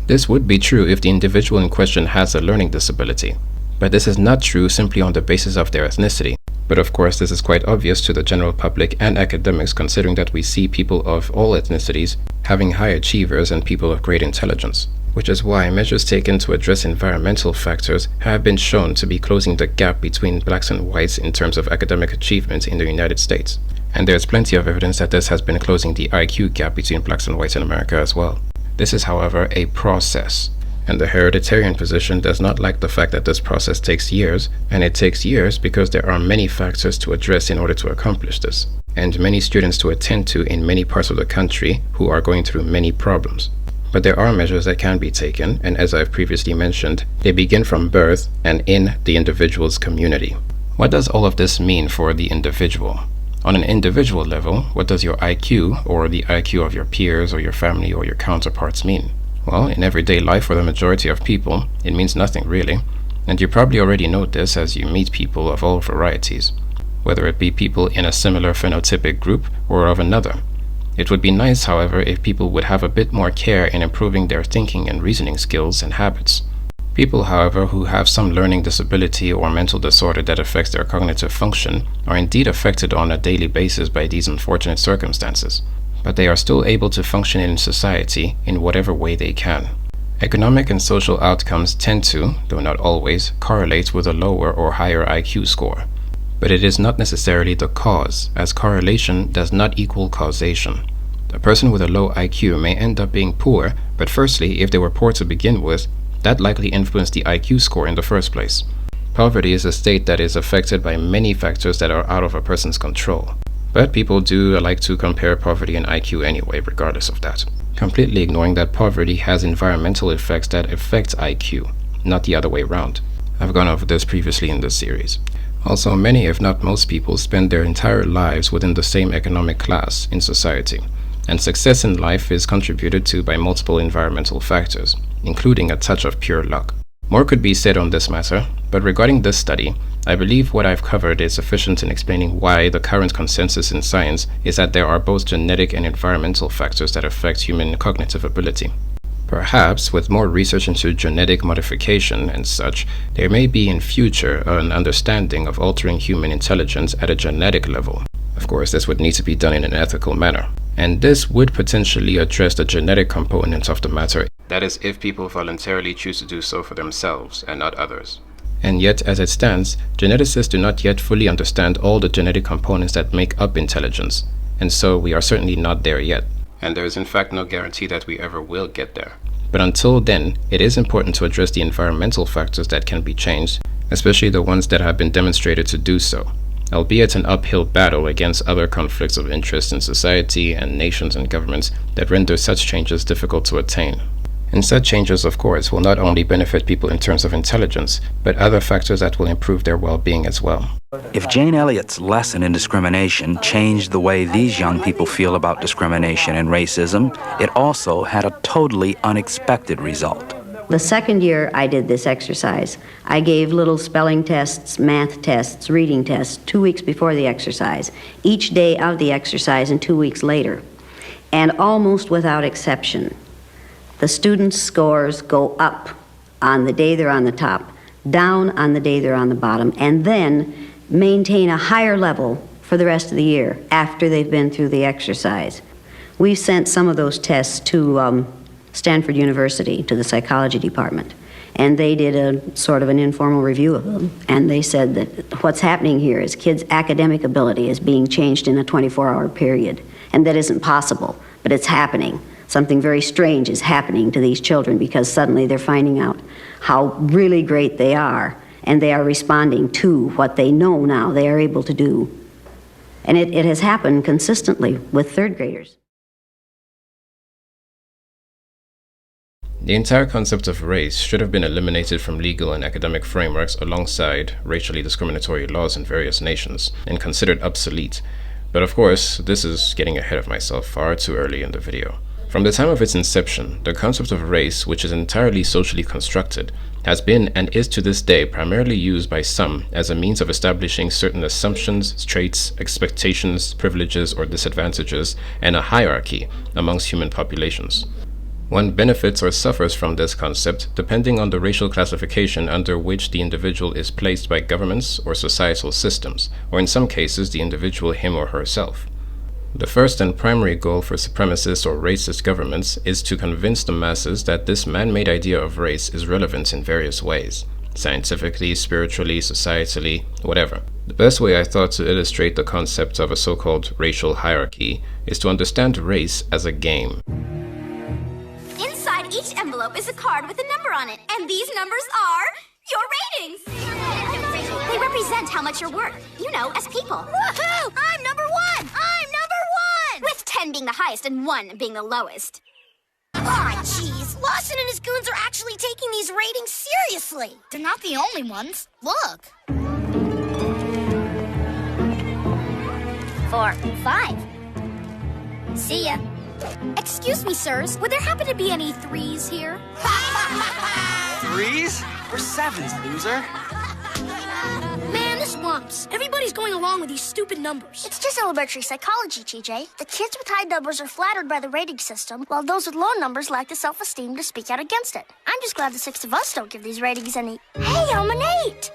[SPEAKER 4] This would be true if the individual in question has a learning disability, but this is not true simply on the basis of their ethnicity. But of course, this is quite obvious to the general public and academics, considering that we see people of all ethnicities having high achievers and people of great intelligence, which is why measures taken to address environmental factors have been shown to be closing the gap between blacks and whites in terms of academic achievement in the United States. And there's plenty of evidence that this has been closing the IQ gap between blacks and whites in America as well. This is, however, a process, and the hereditarian position does not like the fact that this process takes years, and it takes years because there are many factors to address in order to accomplish this, and many students to attend to in many parts of the country who are going through many problems. But there are measures that can be taken, and as I've previously mentioned, they begin from birth and in the individual's community. What does all of this mean for the individual? On an individual level, what does your IQ or the IQ of your peers or your family or your counterparts mean? Well, in everyday life for the majority of people, it means nothing really. And you probably already know this as you meet people of all varieties, whether it be people in a similar phenotypic group or of another. It would be nice, however, if people would have a bit more care in improving their thinking and reasoning skills and habits. People, however, who have some learning disability or mental disorder that affects their cognitive function are indeed affected on a daily basis by these unfortunate circumstances, but they are still able to function in society in whatever way they can. Economic and social outcomes tend to, though not always, correlate with a lower or higher IQ score. But it is not necessarily the cause, as correlation does not equal causation. A person with a low IQ may end up being poor, but firstly, if they were poor to begin with, that likely influenced the IQ score in the first place. Poverty is a state that is affected by many factors that are out of a person's control. But people do like to compare poverty and IQ anyway, regardless of that, completely ignoring that poverty has environmental effects that affect IQ, not the other way around. I've gone over this previously in this series. Also, many, if not most people, spend their entire lives within the same economic class in society, and success in life is contributed to by multiple environmental factors, including a touch of pure luck. More could be said on this matter, but regarding this study, I believe what I've covered is sufficient in explaining why the current consensus in science is that there are both genetic and environmental factors that affect human cognitive ability. Perhaps, with more research into genetic modification and such, there may be in future an understanding of altering human intelligence at a genetic level. Of course, this would need to be done in an ethical manner, and this would potentially address the genetic component of the matter. That is, if people voluntarily choose to do so for themselves and not others. And yet, as it stands, geneticists do not yet fully understand all the genetic components that make up intelligence, and so we are certainly not there yet. And there is in fact no guarantee that we ever will get there. But until then, it is important to address the environmental factors that can be changed, especially the ones that have been demonstrated to do so, albeit an uphill battle against other conflicts of interest in society and nations and governments that render such changes difficult to attain. And such changes, of course, will not only benefit people in terms of intelligence, but other factors that will improve their well-being as well.
[SPEAKER 6] If Jane Elliott's lesson in discrimination changed the way these young people feel about discrimination and racism, it also had a totally unexpected result.
[SPEAKER 1] The second year I did this exercise, I gave little spelling tests, math tests, reading tests 2 weeks before the exercise, each day of the exercise and 2 weeks later. And almost without exception, the students' scores go up on the day they're on the top, down on the day they're on the bottom, and then maintain a higher level for the rest of the year after they've been through the exercise. We sent some of those tests to Stanford University, to the psychology department, and they did a sort of an informal review of them, and they said that what's happening here is kids' academic ability is being changed in a 24-hour period, and that isn't possible, but it's happening. Something very strange is happening to these children because suddenly they're finding out how really great they are, and they are responding to what they know now they are able to do. And it has happened consistently with third graders.
[SPEAKER 4] The entire concept of race should have been eliminated from legal and academic frameworks alongside racially discriminatory laws in various nations and considered obsolete. But of course, this is getting ahead of myself far too early in the video. From the time of its inception, the concept of race, which is entirely socially constructed, has been and is to this day primarily used by some as a means of establishing certain assumptions, traits, expectations, privileges, or disadvantages, and a hierarchy amongst human populations. One benefits or suffers from this concept depending on the racial classification under which the individual is placed by governments or societal systems, or in some cases the individual him or herself. The first and primary goal for supremacist or racist governments is to convince the masses that this man-made idea of race is relevant in various ways, scientifically, spiritually, societally, whatever. The best way I thought to illustrate the concept of a so-called racial hierarchy is to understand race as a game.
[SPEAKER 7] Inside each envelope is a card with a number on it, and these numbers are your ratings. They represent how much you're worth, you know, as people. Woohoo! I'm number 1! I'm number 1! With 10 being the highest and 1 being the lowest. Aw, jeez. Lawson and his goons are actually taking these ratings seriously. They're not the only ones. Look. or 5. See ya. Excuse me, sirs. Would there happen to be any 3s here?
[SPEAKER 8] 3s? We're 7s, loser.
[SPEAKER 2] Man, this lumps. Everybody's going along with these stupid numbers.
[SPEAKER 9] It's just elementary psychology, TJ. The kids with high numbers are flattered by the rating system, while those with low numbers lack the self-esteem to speak out against it. I'm just glad the 6 of us don't give these ratings any... Hey, I'm an 8!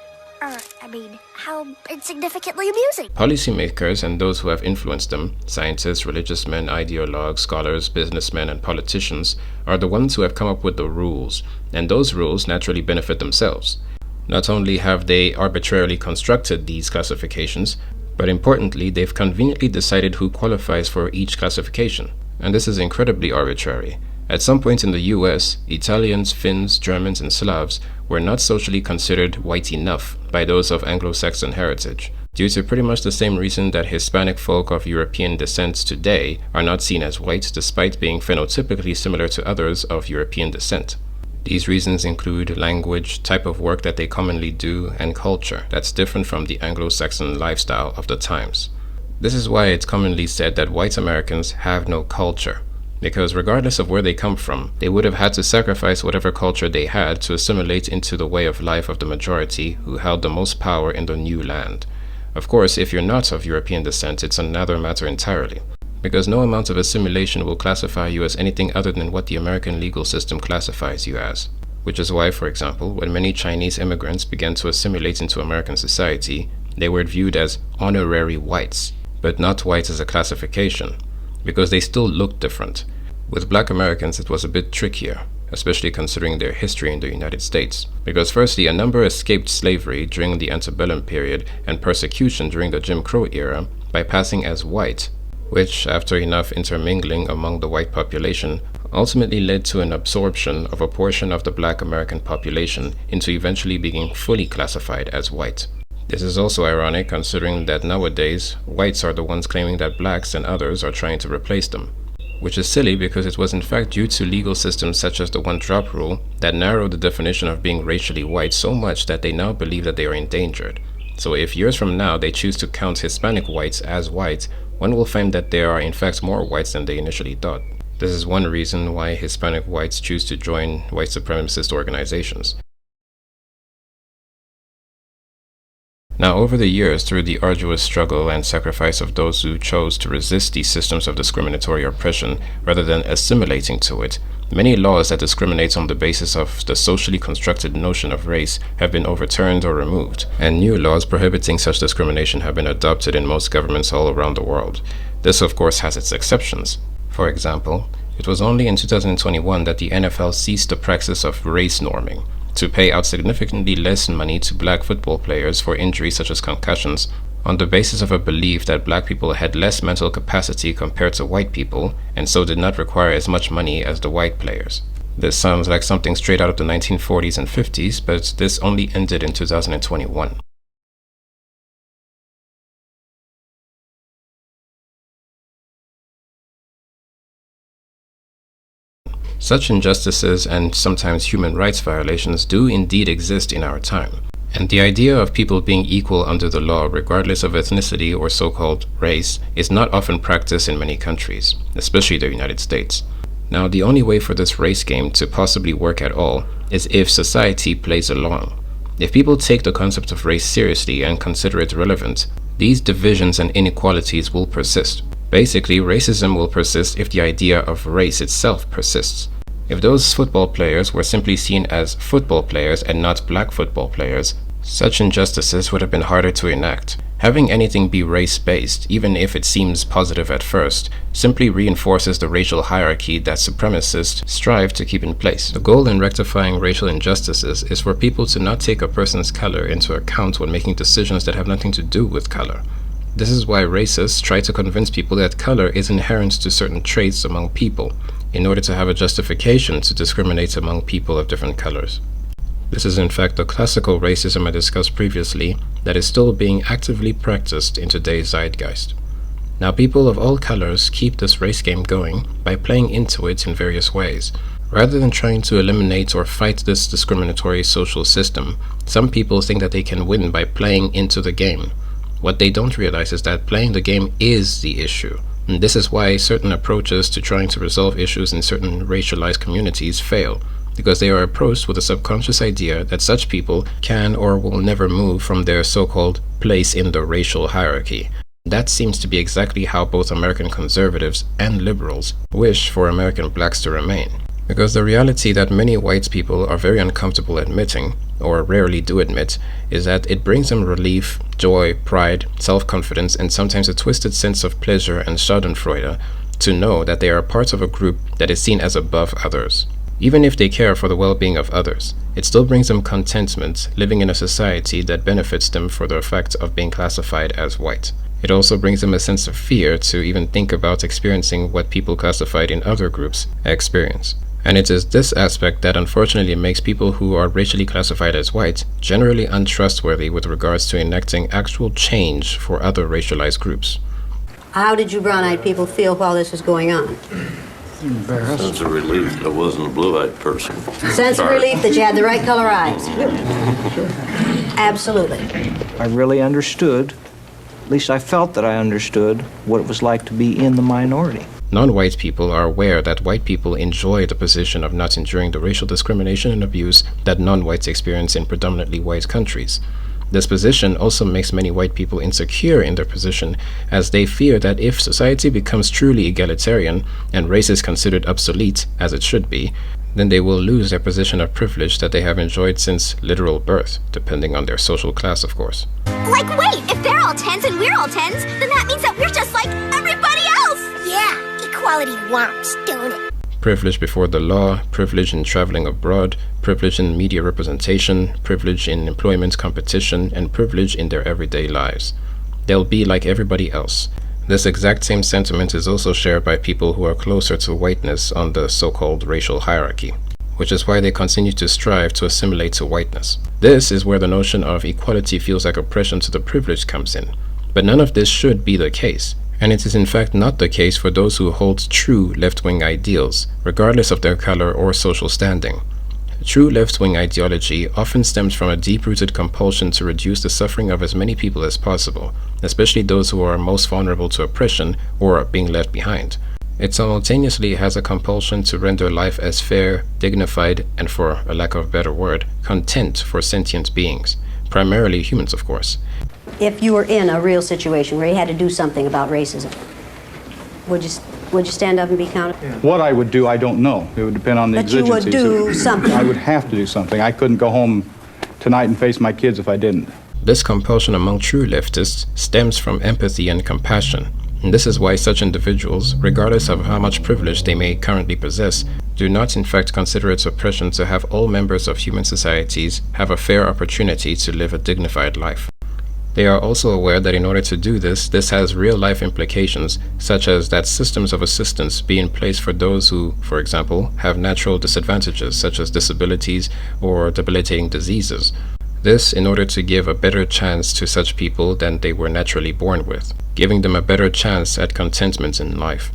[SPEAKER 9] How insignificantly amusing.
[SPEAKER 4] Policymakers and those who have influenced them, scientists, religious men, ideologues, scholars, businessmen, and politicians, are the ones who have come up with the rules, and those rules naturally benefit themselves. Not only have they arbitrarily constructed these classifications, but importantly, they've conveniently decided who qualifies for each classification. And this is incredibly arbitrary. At some point in the US, Italians, Finns, Germans, and Slavs were not socially considered white enough by those of Anglo-Saxon heritage, due to pretty much the same reason that Hispanic folk of European descent today are not seen as white despite being phenotypically similar to others of European descent. These reasons include language, type of work that they commonly do, and culture that's different from the Anglo-Saxon lifestyle of the times. This is why it's commonly said that white Americans have no culture, because regardless of where they come from, they would have had to sacrifice whatever culture they had to assimilate into the way of life of the majority who held the most power in the new land. Of course, if you're not of European descent, it's another matter entirely, because no amount of assimilation will classify you as anything other than what the American legal system classifies you as. Which is why, for example, when many Chinese immigrants began to assimilate into American society, they were viewed as honorary whites, but not white as a classification, because they still looked different. With black Americans, it was a bit trickier, especially considering their history in the United States, because firstly, a number escaped slavery during the antebellum period and persecution during the Jim Crow era by passing as white, which, after enough intermingling among the white population, ultimately led to an absorption of a portion of the black American population into eventually being fully classified as white. This is also ironic considering that nowadays, whites are the ones claiming that blacks and others are trying to replace them, which is silly because it was in fact due to legal systems such as the one-drop rule that narrowed the definition of being racially white so much that they now believe that they are endangered. So if years from now they choose to count Hispanic whites as white, one will find that there are in fact more whites than they initially thought. This is one reason why Hispanic whites choose to join white supremacist organizations. Now, over the years, through the arduous struggle and sacrifice of those who chose to resist these systems of discriminatory oppression rather than assimilating to it, many laws that discriminate on the basis of the socially constructed notion of race have been overturned or removed, and new laws prohibiting such discrimination have been adopted in most governments all around the world. This, of course, has its exceptions. For example, it was only in 2021 that the NFL ceased the practice of race norming, to pay out significantly less money to black football players for injuries such as concussions on the basis of a belief that black people had less mental capacity compared to white people and so did not require as much money as the white players. This sounds like something straight out of the 1940s and 50s, but this only ended in 2021. Such injustices and sometimes human rights violations do indeed exist in our time, and the idea of people being equal under the law regardless of ethnicity or so-called race is not often practiced in many countries, especially the United States. Now, the only way for this race game to possibly work at all is if society plays along. If people take the concept of race seriously and consider it relevant, these divisions and inequalities will persist. Basically, racism will persist if the idea of race itself persists. If those football players were simply seen as football players and not black football players, such injustices would have been harder to enact. Having anything be race-based, even if it seems positive at first, simply reinforces the racial hierarchy that supremacists strive to keep in place. The goal in rectifying racial injustices is for people to not take a person's color into account when making decisions that have nothing to do with color. This is why racists try to convince people that color is inherent to certain traits among people, in order to have a justification to discriminate among people of different colors. This is in fact the classical racism I discussed previously that is still being actively practiced in today's zeitgeist. Now, people of all colors keep this race game going by playing into it in various ways. Rather than trying to eliminate or fight this discriminatory social system, some people think that they can win by playing into the game. What they don't realize is that playing the game is the issue. And this is why certain approaches to trying to resolve issues in certain racialized communities fail, because they are approached with a subconscious idea that such people can or will never move from their so-called place in the racial hierarchy. That seems to be exactly how both American conservatives and liberals wish for American blacks to remain. Because the reality that many white people are very uncomfortable admitting, or rarely do admit, is that it brings them relief, joy, pride, self-confidence, and sometimes a twisted sense of pleasure and schadenfreude to know that they are part of a group that is seen as above others. Even if they care for the well-being of others, it still brings them contentment living in a society that benefits them for the fact of being classified as white. It also brings them a sense of fear to even think about experiencing what people classified in other groups experience. And it is this aspect that unfortunately makes people who are racially classified as white generally untrustworthy with regards to enacting actual change for other racialized groups.
[SPEAKER 1] How did you brown-eyed people feel while this was going on?
[SPEAKER 10] Embarrassed. Sense of relief that I wasn't a blue-eyed person.
[SPEAKER 1] Sense of relief that you had the right color eyes. Absolutely.
[SPEAKER 11] I really understood, at least I felt that I understood, what it was like to be in the minority.
[SPEAKER 4] Non-white people are aware that white people enjoy the position of not enduring the racial discrimination and abuse that non-whites experience in predominantly white countries. This position also makes many white people insecure in their position, as they fear that if society becomes truly egalitarian and race is considered obsolete, as it should be, then they will lose their position of privilege that they have enjoyed since literal birth, depending on their social class, of course.
[SPEAKER 7] Like, wait, if they're all 10s and we're all 10s, then that means that we're just like everybody else!
[SPEAKER 9] Yeah, equality wants, don't it?
[SPEAKER 4] Privilege before the law, privilege in traveling abroad, privilege in media representation, privilege in employment competition, and privilege in their everyday lives. They'll be like everybody else. This exact same sentiment is also shared by people who are closer to whiteness on the so-called racial hierarchy, which is why they continue to strive to assimilate to whiteness. This is where the notion of equality feels like oppression to the privileged comes in. But none of this should be the case. And it is in fact not the case for those who hold true left-wing ideals, regardless of their color or social standing. True left-wing ideology often stems from a deep-rooted compulsion to reduce the suffering of as many people as possible, especially those who are most vulnerable to oppression or being left behind. It simultaneously has a compulsion to render life as fair, dignified, and for a lack of a better word, content for sentient beings, primarily humans, of course.
[SPEAKER 1] If you were in a real situation where you had to do something about racism, would you stand up and be counted?
[SPEAKER 12] What I would do, I don't know. It would depend on the exigencies.
[SPEAKER 1] But you would do something.
[SPEAKER 12] I would have to do something. I couldn't go home tonight and face my kids if I didn't.
[SPEAKER 4] This compulsion among true leftists stems from empathy and compassion. And this is why such individuals, regardless of how much privilege they may currently possess, do not in fact consider it oppression to have all members of human societies have a fair opportunity to live a dignified life. They are also aware that in order to do this has real-life implications, such as that systems of assistance be in place for those who, for example, have natural disadvantages such as disabilities or debilitating diseases. This in order to give a better chance to such people than they were naturally born with, giving them a better chance at contentment in life.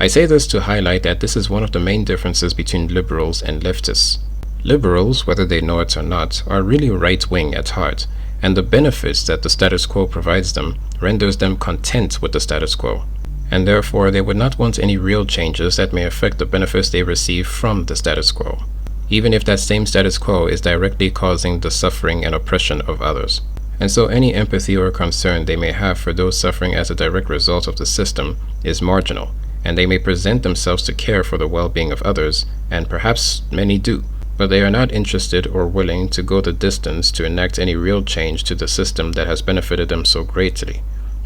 [SPEAKER 4] I say this to highlight that this is one of the main differences between liberals and leftists. Liberals, whether they know it or not, are really right-wing at heart, and the benefits that the status quo provides them renders them content with the status quo, and therefore they would not want any real changes that may affect the benefits they receive from the status quo, even if that same status quo is directly causing the suffering and oppression of others. And so any empathy or concern they may have for those suffering as a direct result of the system is marginal, and they may present themselves to care for the well-being of others, and perhaps many do. But they are not interested or willing to go the distance to enact any real change to the system that has benefited them so greatly.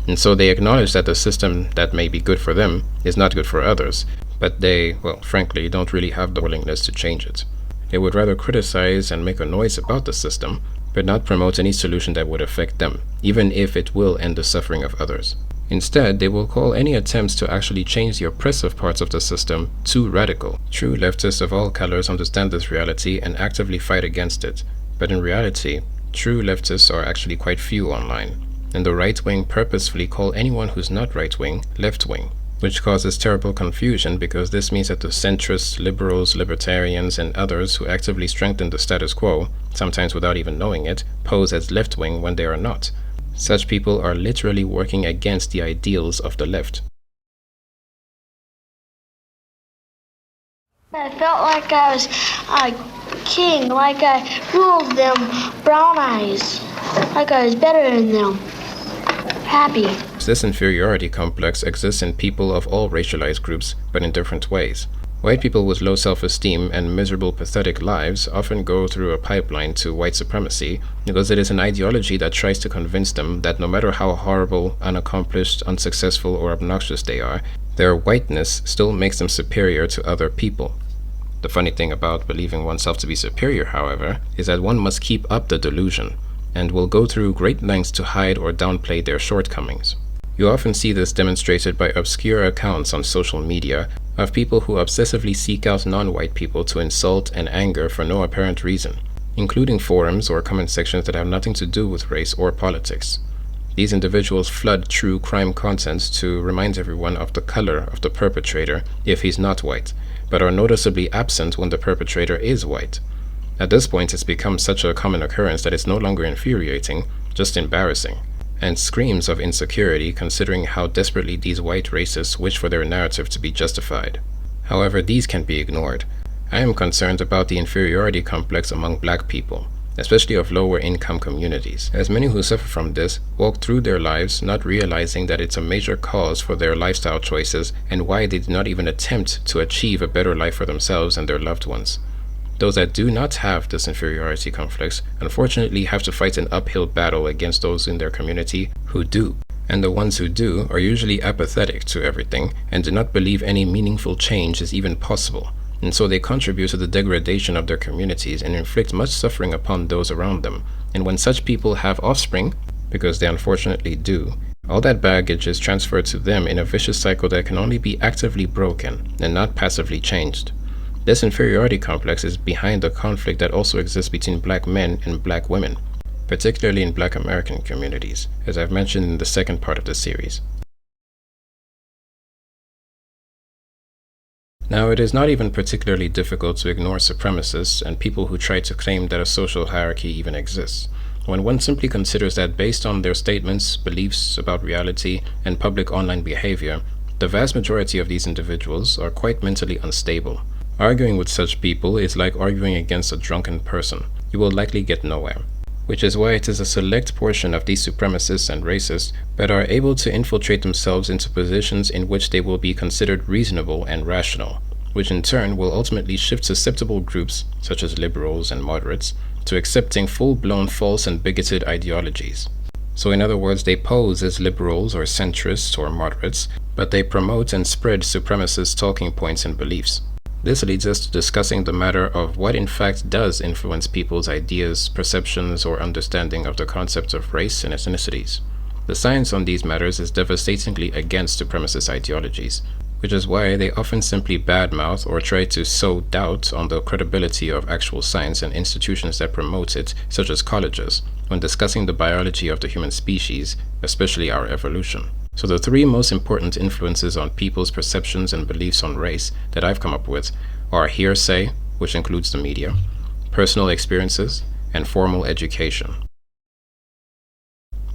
[SPEAKER 4] And so they acknowledge that the system that may be good for them is not good for others, but they, well, frankly, don't really have the willingness to change it. They would rather criticize and make a noise about the system, but not promote any solution that would affect them, even if it will end the suffering of others. Instead, they will call any attempts to actually change the oppressive parts of the system too radical. True leftists of all colors understand this reality and actively fight against it. But in reality, true leftists are actually quite few online. And the right wing purposefully call anyone who's not right wing left wing, which causes terrible confusion because this means that the centrists, liberals, libertarians, and others who actively strengthen the status quo, sometimes without even knowing it, pose as left wing when they are not. Such people are literally working against the ideals of the left.
[SPEAKER 2] I felt like I was a king, like I ruled them brown eyes, like I was better than them. Happy.
[SPEAKER 4] This inferiority complex exists in people of all racialized groups, but in different ways. White people with low self-esteem and miserable, pathetic lives often go through a pipeline to white supremacy because it is an ideology that tries to convince them that no matter how horrible, unaccomplished, unsuccessful, or obnoxious they are, their whiteness still makes them superior to other people. The funny thing about believing oneself to be superior, however, is that one must keep up the delusion, and will go through great lengths to hide or downplay their shortcomings. You often see this demonstrated by obscure accounts on social media of people who obsessively seek out non-white people to insult and anger for no apparent reason, including forums or comment sections that have nothing to do with race or politics. These individuals flood true crime content to remind everyone of the color of the perpetrator if he's not white, but are noticeably absent when the perpetrator is white. At this point, it's become such a common occurrence that it's no longer infuriating, just embarrassing, and screams of insecurity considering how desperately these white racists wish for their narrative to be justified. However, these can be ignored. I am concerned about the inferiority complex among black people, especially of lower income communities, as many who suffer from this walk through their lives not realizing that it's a major cause for their lifestyle choices and why they do not even attempt to achieve a better life for themselves and their loved ones. Those that do not have this inferiority complex unfortunately have to fight an uphill battle against those in their community who do, and the ones who do are usually apathetic to everything and do not believe any meaningful change is even possible, and so they contribute to the degradation of their communities and inflict much suffering upon those around them. And when such people have offspring, because they unfortunately do, all that baggage is transferred to them in a vicious cycle that can only be actively broken and not passively changed. This inferiority complex is behind the conflict that also exists between black men and black women, particularly in black American communities, as I've mentioned in the second part of the series. Now, it is not even particularly difficult to ignore supremacists and people who try to claim that a social hierarchy even exists, when one simply considers that based on their statements, beliefs about reality, and public online behavior, the vast majority of these individuals are quite mentally unstable. Arguing with such people is like arguing against a drunken person. You will likely get nowhere. Which is why it is a select portion of these supremacists and racists that are able to infiltrate themselves into positions in which they will be considered reasonable and rational, which in turn will ultimately shift susceptible groups, such as liberals and moderates, to accepting full-blown false and bigoted ideologies. So in other words, they pose as liberals or centrists or moderates, but they promote and spread supremacist talking points and beliefs. This leads us to discussing the matter of what in fact does influence people's ideas, perceptions, or understanding of the concepts of race and ethnicities. The science on these matters is devastatingly against supremacist ideologies, which is why they often simply badmouth or try to sow doubt on the credibility of actual science and institutions that promote it, such as colleges, when discussing the biology of the human species, especially our evolution. So the three most important influences on people's perceptions and beliefs on race that I've come up with are hearsay, which includes the media, personal experiences, and formal education.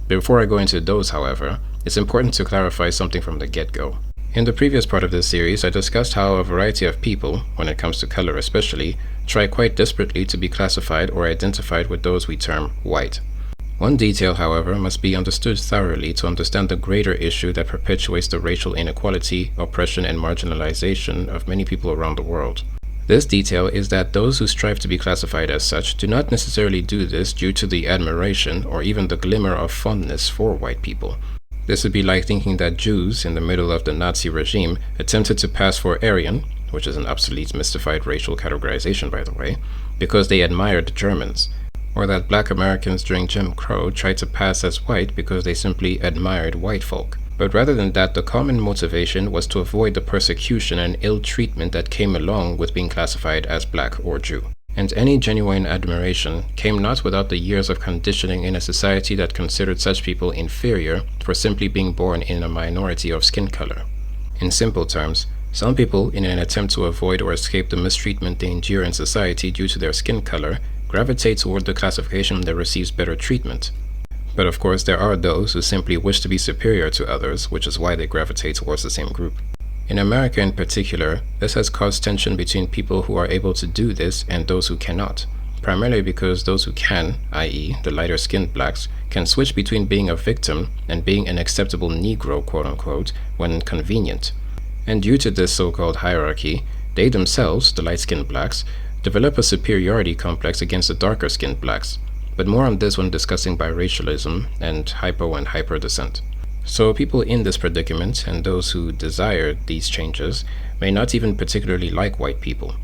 [SPEAKER 4] Before I go into those, however, it's important to clarify something from the get-go. In the previous part of this series, I discussed how a variety of people, when it comes to color especially, try quite desperately to be classified or identified with those we term white. One detail, however, must be understood thoroughly to understand the greater issue that perpetuates the racial inequality, oppression, and marginalization of many people around the world. This detail is that those who strive to be classified as such do not necessarily do this due to the admiration or even the glimmer of fondness for white people. This would be like thinking that Jews, in the middle of the Nazi regime, attempted to pass for Aryan, which is an obsolete, mystified racial categorization by the way, because they admired Germans, or that black Americans during Jim Crow tried to pass as white because they simply admired white folk. But rather than that, the common motivation was to avoid the persecution and ill treatment that came along with being classified as black or Jew. And any genuine admiration came not without the years of conditioning in a society that considered such people inferior for simply being born in a minority of skin color. In simple terms, some people, in an attempt to avoid or escape the mistreatment they endure in society due to their skin color, gravitate toward the classification that receives better treatment. But of course, there are those who simply wish to be superior to others, which is why they gravitate towards the same group. In America in particular, this has caused tension between people who are able to do this and those who cannot, primarily because those who can, i.e. the lighter-skinned blacks, can switch between being a victim and being an acceptable Negro, quote-unquote, when convenient. And due to this so-called hierarchy, they themselves, the light-skinned blacks, develop a superiority complex against the darker-skinned blacks. But more on this when discussing biracialism and hypo and hyper descent. So people in this predicament and those who desire these changes may not even particularly like white people,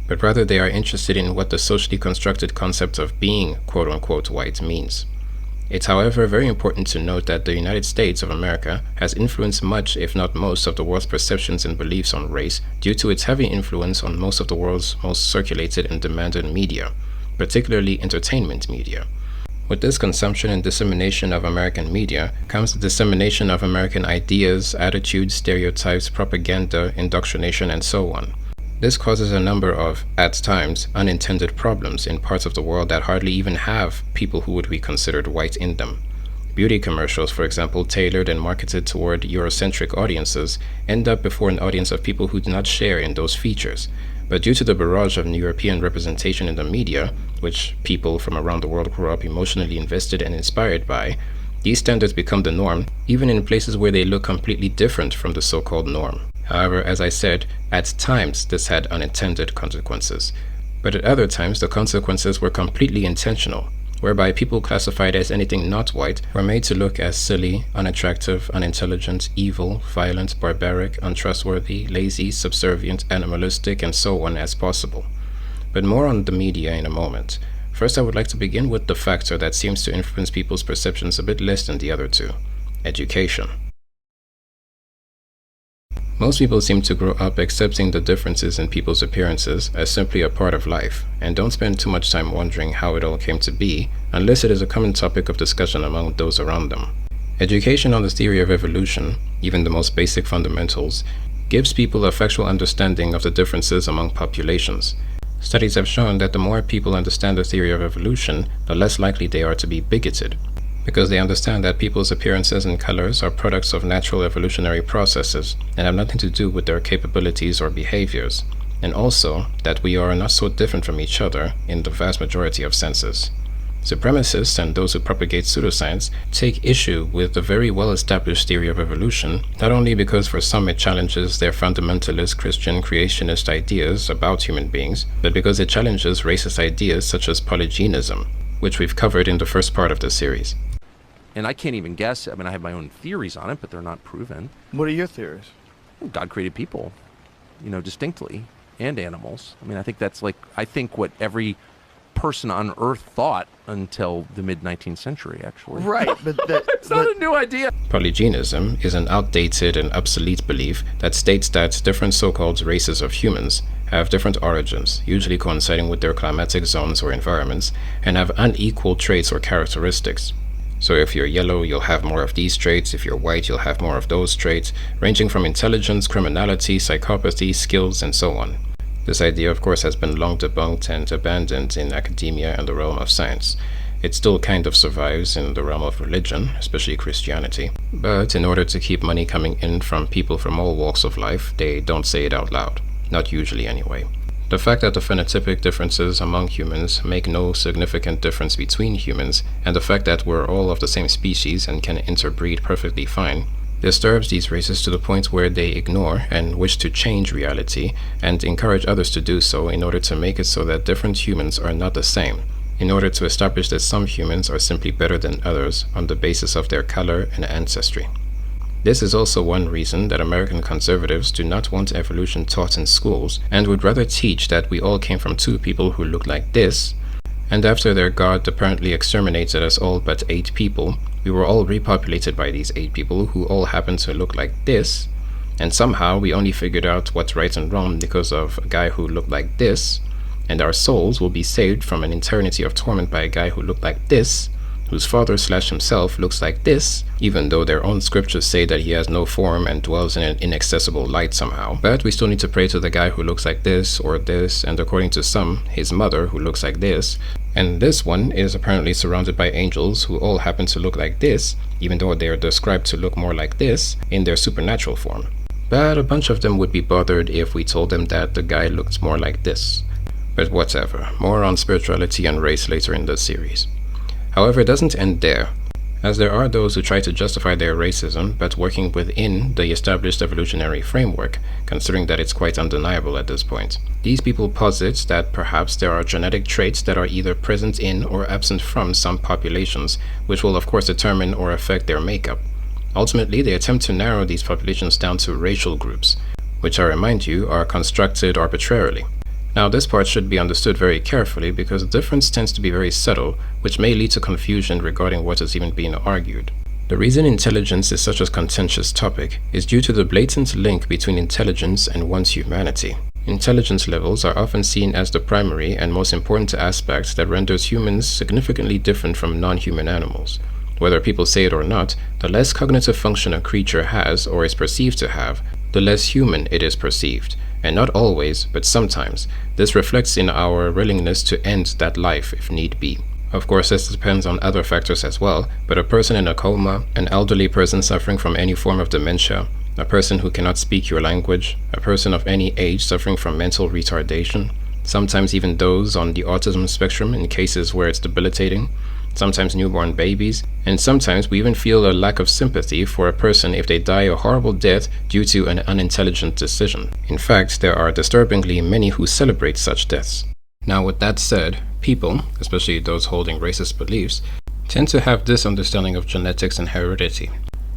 [SPEAKER 4] but rather they are interested in what the socially constructed concept of being quote-unquote white means. It's however very important to note that the United States of America has influenced much, if not most, of the world's perceptions and beliefs on race due to its heavy influence on most of the world's most circulated and demanded media, particularly entertainment media. With this consumption and dissemination of American media comes the dissemination of American ideas, attitudes, stereotypes, propaganda, indoctrination, and so on. This causes a number of, at times, unintended problems in parts of the world that hardly even have people who would be considered white in them. Beauty commercials, for example, tailored and marketed toward Eurocentric audiences, end up before an audience of people who do not share in those features. But due to the barrage of European representation in the media, which people from around the world grew up emotionally invested and inspired by, these standards become the norm, even in places where they look completely different from the so-called norm. However, as I said, at times this had unintended consequences. But at other times, the consequences were completely intentional, whereby people classified as anything not white were made to look as silly, unattractive, unintelligent, evil, violent, barbaric, untrustworthy, lazy, subservient, animalistic, and so on as possible. But more on the media in a moment. First, I would like to begin with the factor that seems to influence people's perceptions a bit less than the other two: education. Most people seem to grow up accepting the differences in people's appearances as simply a part of life, and don't spend too much time wondering how it all came to be, unless it is a common topic of discussion among those around them. Education on the theory of evolution, even the most basic fundamentals, gives people a factual understanding of the differences among populations. Studies have shown that the more people understand the theory of evolution, the less likely they are to be bigoted, because they understand that people's appearances and colors are products of natural evolutionary processes and have nothing to do with their capabilities or behaviors, and also that we are not so different from each other in the vast majority of senses. Supremacists and those who propagate pseudoscience take issue with the very well-established theory of evolution, not only because for some it challenges their fundamentalist Christian creationist ideas about human beings, but because it challenges racist ideas such as polygenism, which we've covered in the first part of the series.
[SPEAKER 13] And I can't even guess. I mean, I have my own theories on it, but they're not proven.
[SPEAKER 14] What are your theories?
[SPEAKER 13] God created people, distinctly, and animals. I mean, I think that's I think what every person on Earth thought until the mid-19th century, actually.
[SPEAKER 14] Right, but
[SPEAKER 13] it's not a new idea.
[SPEAKER 4] Polygenism is an outdated and obsolete belief that states that different so-called races of humans have different origins, usually coinciding with their climatic zones or environments, and have unequal traits or characteristics. So if you're yellow, you'll have more of these traits. If you're white, you'll have more of those traits, ranging from intelligence, criminality, psychopathy, skills, and so on. This idea, of course, has been long debunked and abandoned in academia and the realm of science. It still kind of survives in the realm of religion, especially Christianity. But in order to keep money coming in from people from all walks of life, they don't say it out loud. Not usually, anyway. The fact that the phenotypic differences among humans make no significant difference between humans, and the fact that we're all of the same species and can interbreed perfectly fine, disturbs these races to the point where they ignore and wish to change reality and encourage others to do so in order to make it so that different humans are not the same, in order to establish that some humans are simply better than others on the basis of their color and ancestry. This is also one reason that American conservatives do not want evolution taught in schools and would rather teach that we all came from two people who looked like this, and after their God apparently exterminated us all but 8 people, we were all repopulated by these 8 people who all happened to look like this, and somehow we only figured out what's right and wrong because of a guy who looked like this, and our souls will be saved from an eternity of torment by a guy who looked like this, whose father/himself looks like this, even though their own scriptures say that he has no form and dwells in an inaccessible light somehow. But we still need to pray to the guy who looks like this or this, and according to some, his mother who looks like this. And this one is apparently surrounded by angels who all happen to look like this, even though they are described to look more like this in their supernatural form. But a bunch of them would be bothered if we told them that the guy looks more like this. But whatever, more on spirituality and race later in this series. However, it doesn't end there, as there are those who try to justify their racism but working within the established evolutionary framework, considering that it's quite undeniable at this point. These people posit that perhaps there are genetic traits that are either present in or absent from some populations, which will of course determine or affect their makeup. Ultimately, they attempt to narrow these populations down to racial groups, which I remind you are constructed arbitrarily. Now, this part should be understood very carefully because the difference tends to be very subtle, which may lead to confusion regarding what is even being argued. The reason intelligence is such a contentious topic is due to the blatant link between intelligence and one's humanity. Intelligence levels are often seen as the primary and most important aspect that renders humans significantly different from non-human animals. Whether people say it or not, the less cognitive function a creature has or is perceived to have, the less human it is perceived. And not always, but sometimes, this reflects in our willingness to end that life if need be. Of course, this depends on other factors as well, but a person in a coma, an elderly person suffering from any form of dementia, a person who cannot speak your language, a person of any age suffering from mental retardation, sometimes even those on the autism spectrum in cases where it's debilitating, sometimes newborn babies, and sometimes we even feel a lack of sympathy for a person if they die a horrible death due to an unintelligent decision. In fact, there are disturbingly many who celebrate such deaths. Now, with that said, people, especially those holding racist beliefs, tend to have this understanding of genetics and heredity.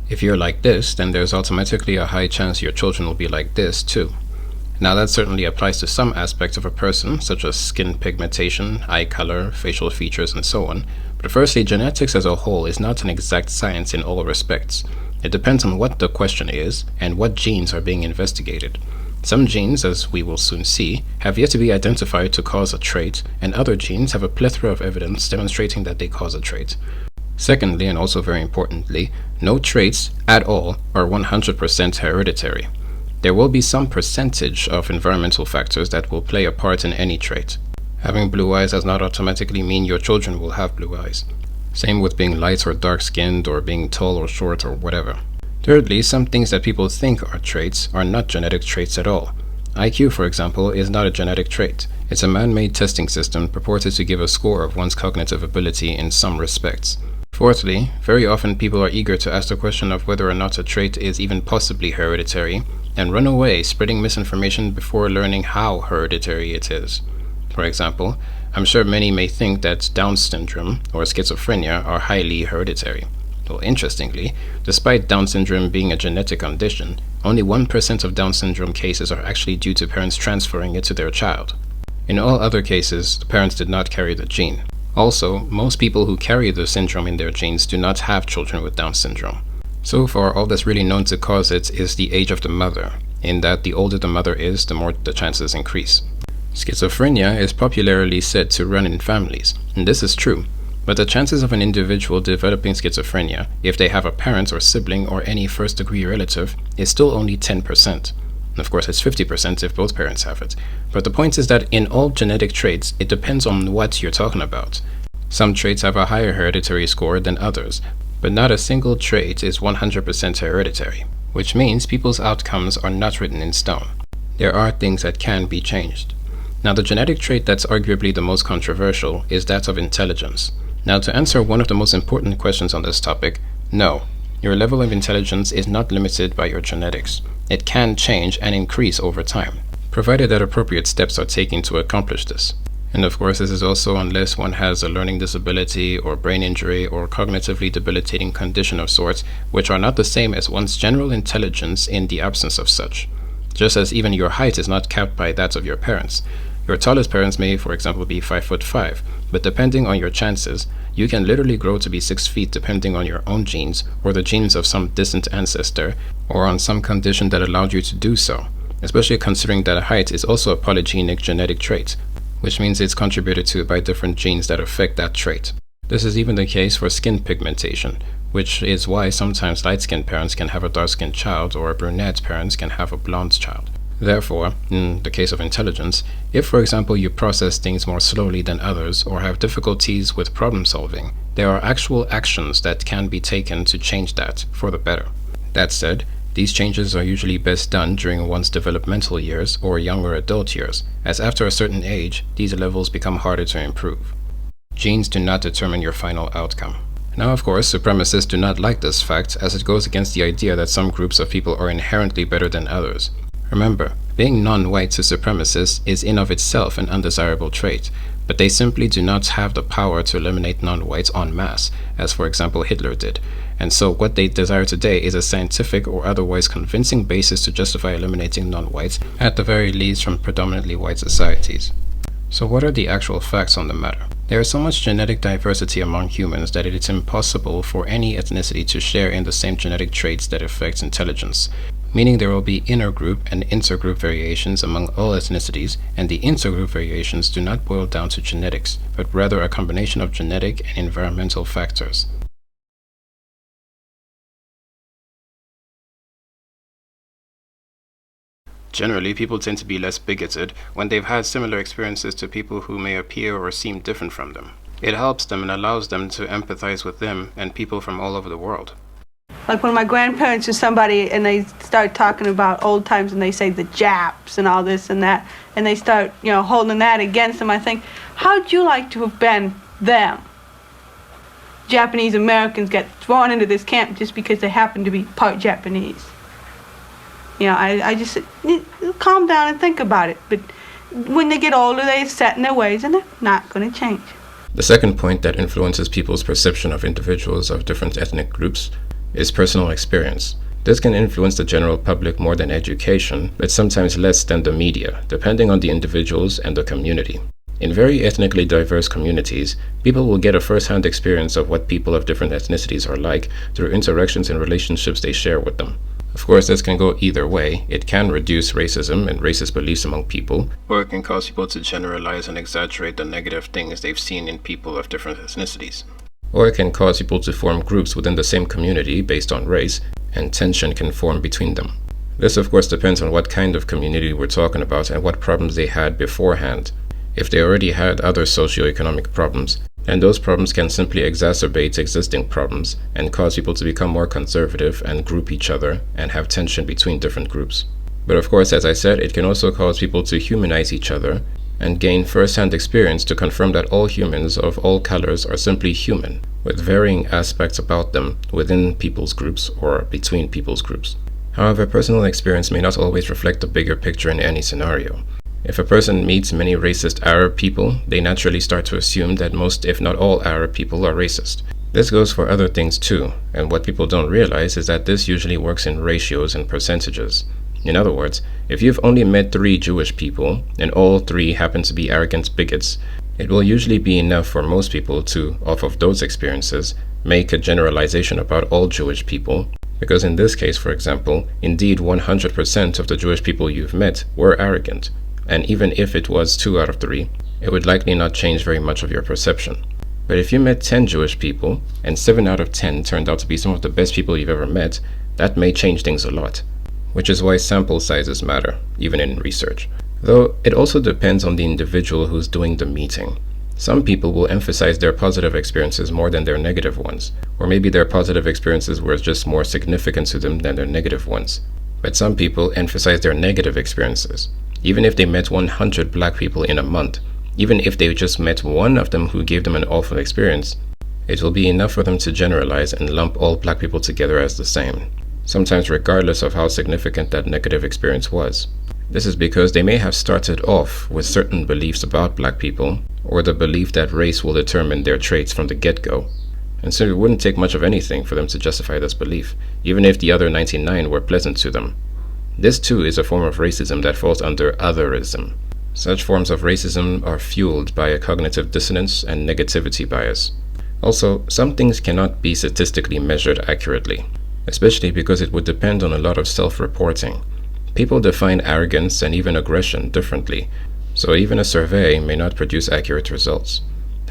[SPEAKER 4] If you're like this, then there's automatically a high chance your children will be like this too. Now, that certainly applies to some aspects of a person, such as skin pigmentation, eye color, facial features, and so on. But firstly, genetics as a whole is not an exact science in all respects. It depends on what the question is and what genes are being investigated. Some genes, as we will soon see, have yet to be identified to cause a trait, and other genes have a plethora of evidence demonstrating that they cause a trait. Secondly, and also very importantly, no traits at all are 100% hereditary. There will be some percentage of environmental factors that will play a part in any trait. Having blue eyes does not automatically mean your children will have blue eyes. Same with being light or dark-skinned or being tall or short or whatever. Thirdly, some things that people think are traits are not genetic traits at all. IQ, for example, is not a genetic trait. It's a man-made testing system purported to give a score of one's cognitive ability in some respects. Fourthly, very often people are eager to ask the question of whether or not a trait is even possibly hereditary, and run away spreading misinformation before learning how hereditary it is. For example, I'm sure many may think that Down syndrome or schizophrenia are highly hereditary. Well, interestingly, despite Down syndrome being a genetic condition, only 1% of Down syndrome cases are actually due to parents transferring it to their child. In all other cases, the parents did not carry the gene. Also, most people who carry the syndrome in their genes do not have children with Down syndrome. So far, all that's really known to cause it is the age of the mother, in that the older the mother is, the more the chances increase. Schizophrenia is popularly said to run in families, and this is true, but the chances of an individual developing schizophrenia, if they have a parent or sibling or any first-degree relative, is still only 10%. Of course, it's 50% if both parents have it. But the point is that in all genetic traits, it depends on what you're talking about. Some traits have a higher hereditary score than others, but not a single trait is 100% hereditary, which means people's outcomes are not written in stone. There are things that can be changed. Now, the genetic trait that's arguably the most controversial is that of intelligence. Now, to answer one of the most important questions on this topic, no, your level of intelligence is not limited by your genetics. It can change and increase over time, provided that appropriate steps are taken to accomplish this. And of course, this is also unless one has a learning disability or brain injury or cognitively debilitating condition of sorts, which are not the same as one's general intelligence in the absence of such. Just as even your height is not capped by that of your parents. Your tallest parents may, for example, be 5'5", but depending on your chances, you can literally grow to be 6 feet depending on your own genes or the genes of some distant ancestor or on some condition that allowed you to do so, especially considering that height is also a polygenic genetic trait, which means it's contributed to by different genes that affect that trait. This is even the case for skin pigmentation, which is why sometimes light-skinned parents can have a dark-skinned child or brunette parents can have a blonde child. Therefore, in the case of intelligence, if for example you process things more slowly than others or have difficulties with problem solving, there are actual actions that can be taken to change that for the better. That said, these changes are usually best done during one's developmental years or younger adult years, as after a certain age, these levels become harder to improve. Genes do not determine your final outcome. Now, of course, supremacists do not like this fact, as it goes against the idea that some groups of people are inherently better than others. Remember, being non-white to supremacists is in of itself an undesirable trait, but they simply do not have the power to eliminate non-whites en masse, as for example Hitler did, and so what they desire today is a scientific or otherwise convincing basis to justify eliminating non-whites, at the very least from predominantly white societies. So what are the actual facts on the matter? There is so much genetic diversity among humans that it is impossible for any ethnicity to share in the same genetic traits that affect intelligence, meaning there will be intergroup and intergroup variations among all ethnicities, and the intergroup variations do not boil down to genetics, but rather a combination of genetic and environmental factors. Generally, people tend to be less bigoted when they've had similar experiences to people who may appear or seem different from them. It helps them and allows them to empathize with them and people from all over the world.
[SPEAKER 14] Like when my grandparents or somebody and they start talking about old times and they say the Japs and all this and that, and they start, holding that against them, I think, how'd you like to have been them? Japanese Americans get thrown into this camp just because they happen to be part Japanese. I just calm down and think about it. But when they get older, they're set in their ways and they're not going to change.
[SPEAKER 4] The second point that influences people's perception of individuals of different ethnic groups is personal experience. This can influence the general public more than education, but sometimes less than the media, depending on the individuals and the community. In very ethnically diverse communities, people will get a first-hand experience of what people of different ethnicities are like through interactions and relationships they share with them. Of course, this can go either way. It can reduce racism and racist beliefs among people, or it can cause people to generalize and exaggerate the negative things they've seen in people of different ethnicities. Or it can cause people to form groups within the same community based on race, and tension can form between them. This, of course, depends on what kind of community we're talking about and what problems they had beforehand. If they already had other socioeconomic problems, and those problems can simply exacerbate existing problems and cause people to become more conservative and group each other and have tension between different groups. But of course, as I said, it can also cause people to humanize each other and gain first-hand experience to confirm that all humans of all colors are simply human, with varying aspects about them within people's groups or between people's groups. However, personal experience may not always reflect the bigger picture in any scenario. If a person meets many racist Arab people, they naturally start to assume that most, if not all, Arab people are racist. This goes for other things too, and what people don't realize is that this usually works in ratios and percentages. In other words, if you've only met 3 Jewish people, and all 3 happen to be arrogant bigots, it will usually be enough for most people to, off of those experiences, make a generalization about all Jewish people, because in this case, for example, indeed 100% of the Jewish people you've met were arrogant. And even if it was 2 out of 3, it would likely not change very much of your perception. But if you met 10 Jewish people, and 7 out of 10 turned out to be some of the best people you've ever met, that may change things a lot. Which is why sample sizes matter, even in research. Though it also depends on the individual who's doing the meeting. Some people will emphasize their positive experiences more than their negative ones, or maybe their positive experiences were just more significant to them than their negative ones. But some people emphasize their negative experiences. Even if they met 100 black people in a month, even if they just met one of them who gave them an awful experience, it will be enough for them to generalize and lump all black people together as the same, sometimes regardless of how significant that negative experience was. This is because they may have started off with certain beliefs about black people, or the belief that race will determine their traits from the get-go, and so it wouldn't take much of anything for them to justify this belief, even if the other 99 were pleasant to them. This too is a form of racism that falls under otherism. Such forms of racism are fueled by a cognitive dissonance and negativity bias. Also, some things cannot be statistically measured accurately, especially because it would depend on a lot of self-reporting. People define arrogance and even aggression differently, so even a survey may not produce accurate results.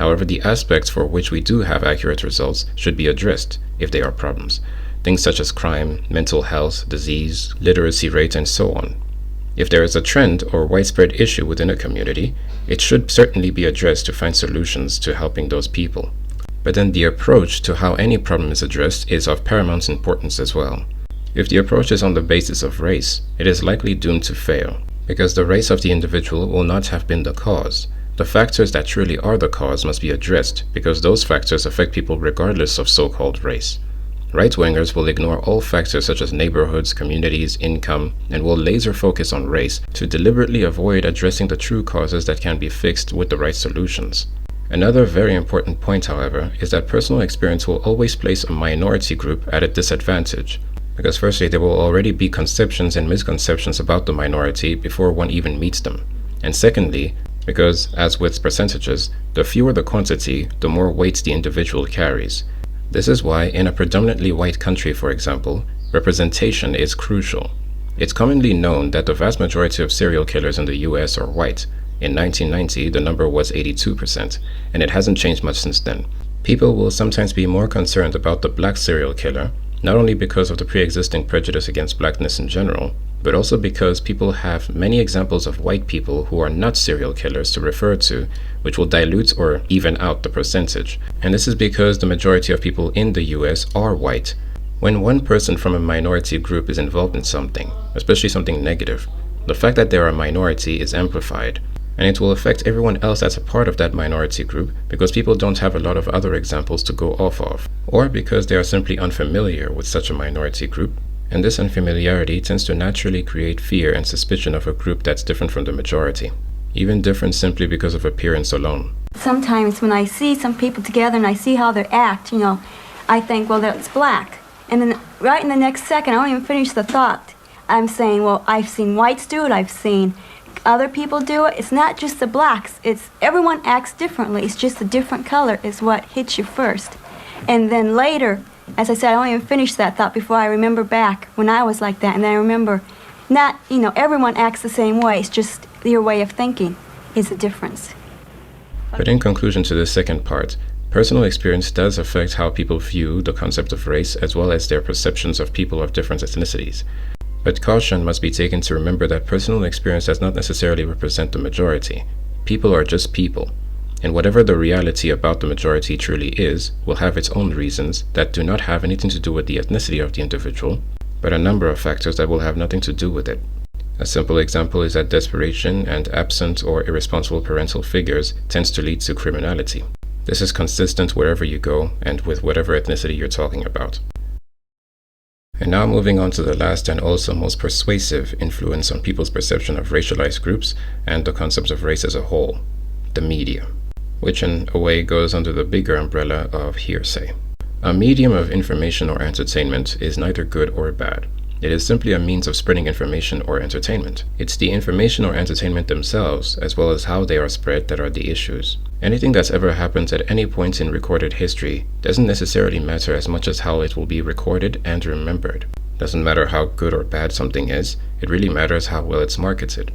[SPEAKER 4] However, the aspects for which we do have accurate results should be addressed if they are problems. Things such as crime, mental health, disease, literacy rate, and so on. If there is a trend or widespread issue within a community, it should certainly be addressed to find solutions to helping those people. But then the approach to how any problem is addressed is of paramount importance as well. If the approach is on the basis of race, it is likely doomed to fail, because the race of the individual will not have been the cause. The factors that truly are the cause must be addressed, because those factors affect people regardless of so-called race. Right-wingers will ignore all factors such as neighborhoods, communities, income, and will laser focus on race to deliberately avoid addressing the true causes that can be fixed with the right solutions. Another very important point, however, is that personal experience will always place a minority group at a disadvantage, because firstly, there will already be conceptions and misconceptions about the minority before one even meets them, and secondly, because, as with percentages, the fewer the quantity, the more weight the individual carries. This is why, in a predominantly white country, for example, representation is crucial. It's commonly known that the vast majority of serial killers in the US are white. In 1990, the number was 82%, and it hasn't changed much since then. People will sometimes be more concerned about the black serial killer, not only because of the pre-existing prejudice against blackness in general, but also because people have many examples of white people who are not serial killers to refer to, which will dilute or even out the percentage. And this is because the majority of people in the US are white. When one person from a minority group is involved in something, especially something negative, the fact that they are a minority is amplified, and it will affect everyone else that's a part of that minority group because people don't have a lot of other examples to go off of, or because they are simply unfamiliar with such a minority group. And this unfamiliarity tends to naturally create fear and suspicion of a group that's different from the majority, even different simply because of appearance alone.
[SPEAKER 15] Sometimes when I see some people together and I see how they act, I think, well, that's black. And then right in the next second, I don't even finish the thought. I'm saying, well, I've seen whites do it, I've seen other people do it. It's not just the blacks, it's everyone acts differently. It's just a different color is what hits you first. And then later, as I said, I don't even finish that thought before I remember back when I was like that. And then I remember not, everyone acts the same way. It's just your way of thinking is the difference.
[SPEAKER 4] But in conclusion to this second part, personal experience does affect how people view the concept of race as well as their perceptions of people of different ethnicities. But caution must be taken to remember that personal experience does not necessarily represent the majority. People are just people. And whatever the reality about the majority truly is, will have its own reasons that do not have anything to do with the ethnicity of the individual, but a number of factors that will have nothing to do with it. A simple example is that desperation and absent or irresponsible parental figures tends to lead to criminality. This is consistent wherever you go and with whatever ethnicity you're talking about. And now moving on to the last and also most persuasive influence on people's perception of racialized groups and the concept of race as a whole, the media, which in a way goes under the bigger umbrella of hearsay. A medium of information or entertainment is neither good or bad. It is simply a means of spreading information or entertainment. It's the information or entertainment themselves, as well as how they are spread, that are the issues. Anything that's ever happened at any point in recorded history doesn't necessarily matter as much as how it will be recorded and remembered. Doesn't matter how good or bad something is, it really matters how well it's marketed.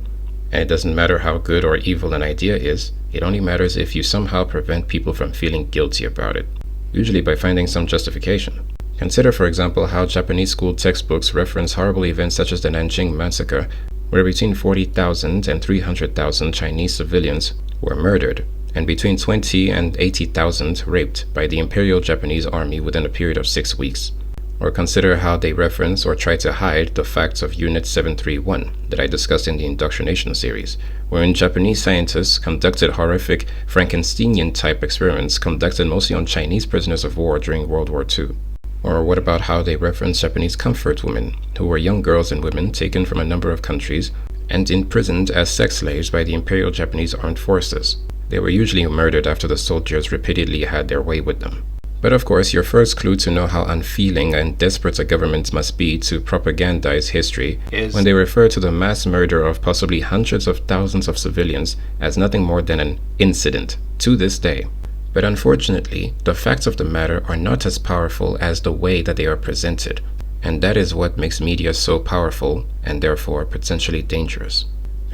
[SPEAKER 4] And it doesn't matter how good or evil an idea is, it only matters if you somehow prevent people from feeling guilty about it, usually by finding some justification. Consider, for example, how Japanese school textbooks reference horrible events such as the Nanjing massacre, where between 40,000 and 300,000 Chinese civilians were murdered, and between 20 and 80,000 raped by the Imperial Japanese Army within a period of 6 weeks. Or consider how they reference or try to hide the facts of Unit 731 that I discussed in the indoctrination series, wherein Japanese scientists conducted horrific Frankensteinian-type experiments conducted mostly on Chinese prisoners of war during World War II. Or what about how they reference Japanese comfort women, who were young girls and women taken from a number of countries and imprisoned as sex slaves by the Imperial Japanese Armed Forces. They were usually murdered after the soldiers repeatedly had their way with them. But of course, your first clue to know how unfeeling and desperate a government must be to propagandize history is when they refer to the mass murder of possibly hundreds of thousands of civilians as nothing more than an incident, to this day. But unfortunately, the facts of the matter are not as powerful as the way that they are presented, and that is what makes media so powerful and therefore potentially dangerous.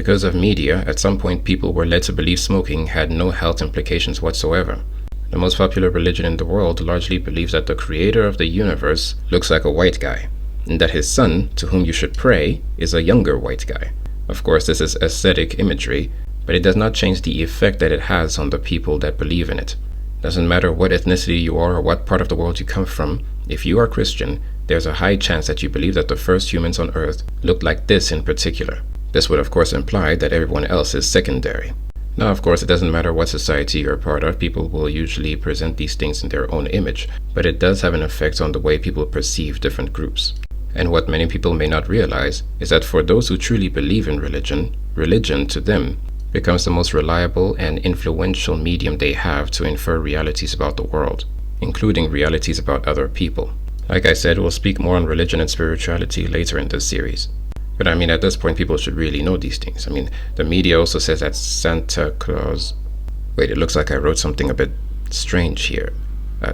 [SPEAKER 4] Because of media, at some point people were led to believe smoking had no health implications whatsoever. The most popular religion in the world largely believes that the creator of the universe looks like a white guy, and that his son, to whom you should pray, is a younger white guy. Of course, this is aesthetic imagery, but it does not change the effect that it has on the people that believe in it. Doesn't matter what ethnicity you are or what part of the world you come from, if you are Christian, there's a high chance that you believe that the first humans on Earth looked like this in particular. This would of course imply that everyone else is secondary. Now of course it doesn't matter what society you're a part of, people will usually present these things in their own image, but it does have an effect on the way people perceive different groups. And what many people may not realize is that for those who truly believe in religion, religion to them becomes the most reliable and influential medium they have to infer realities about the world, including realities about other people. Like I said, we'll speak more on religion and spirituality later in this series. But I mean, at this point, people should really know these things. I mean, the media also says that Santa Claus... Wait, it looks like I wrote something a bit strange here.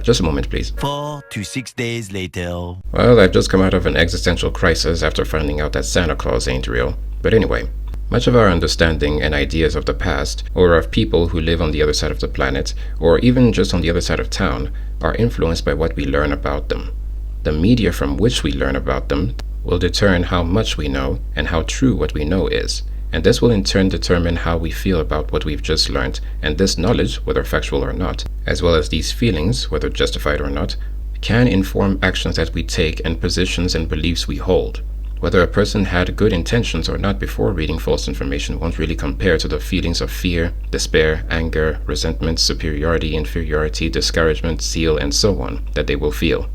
[SPEAKER 4] Just a moment, please.
[SPEAKER 16] 4 to 6 days later.
[SPEAKER 4] Well, I've just come out of an existential crisis after finding out that Santa Claus ain't real. But anyway, much of our understanding and ideas of the past, or of people who live on the other side of the planet, or even just on the other side of town, are influenced by what we learn about them. The media from which we learn about them will determine how much we know and how true what we know is, and this will in turn determine how we feel about what we've just learned, and this knowledge, whether factual or not, as well as these feelings, whether justified or not, can inform actions that we take and positions and beliefs we hold. Whether a person had good intentions or not before reading false information won't really compare to the feelings of fear, despair, anger, resentment, superiority, inferiority, discouragement, zeal, and so on that they will feel.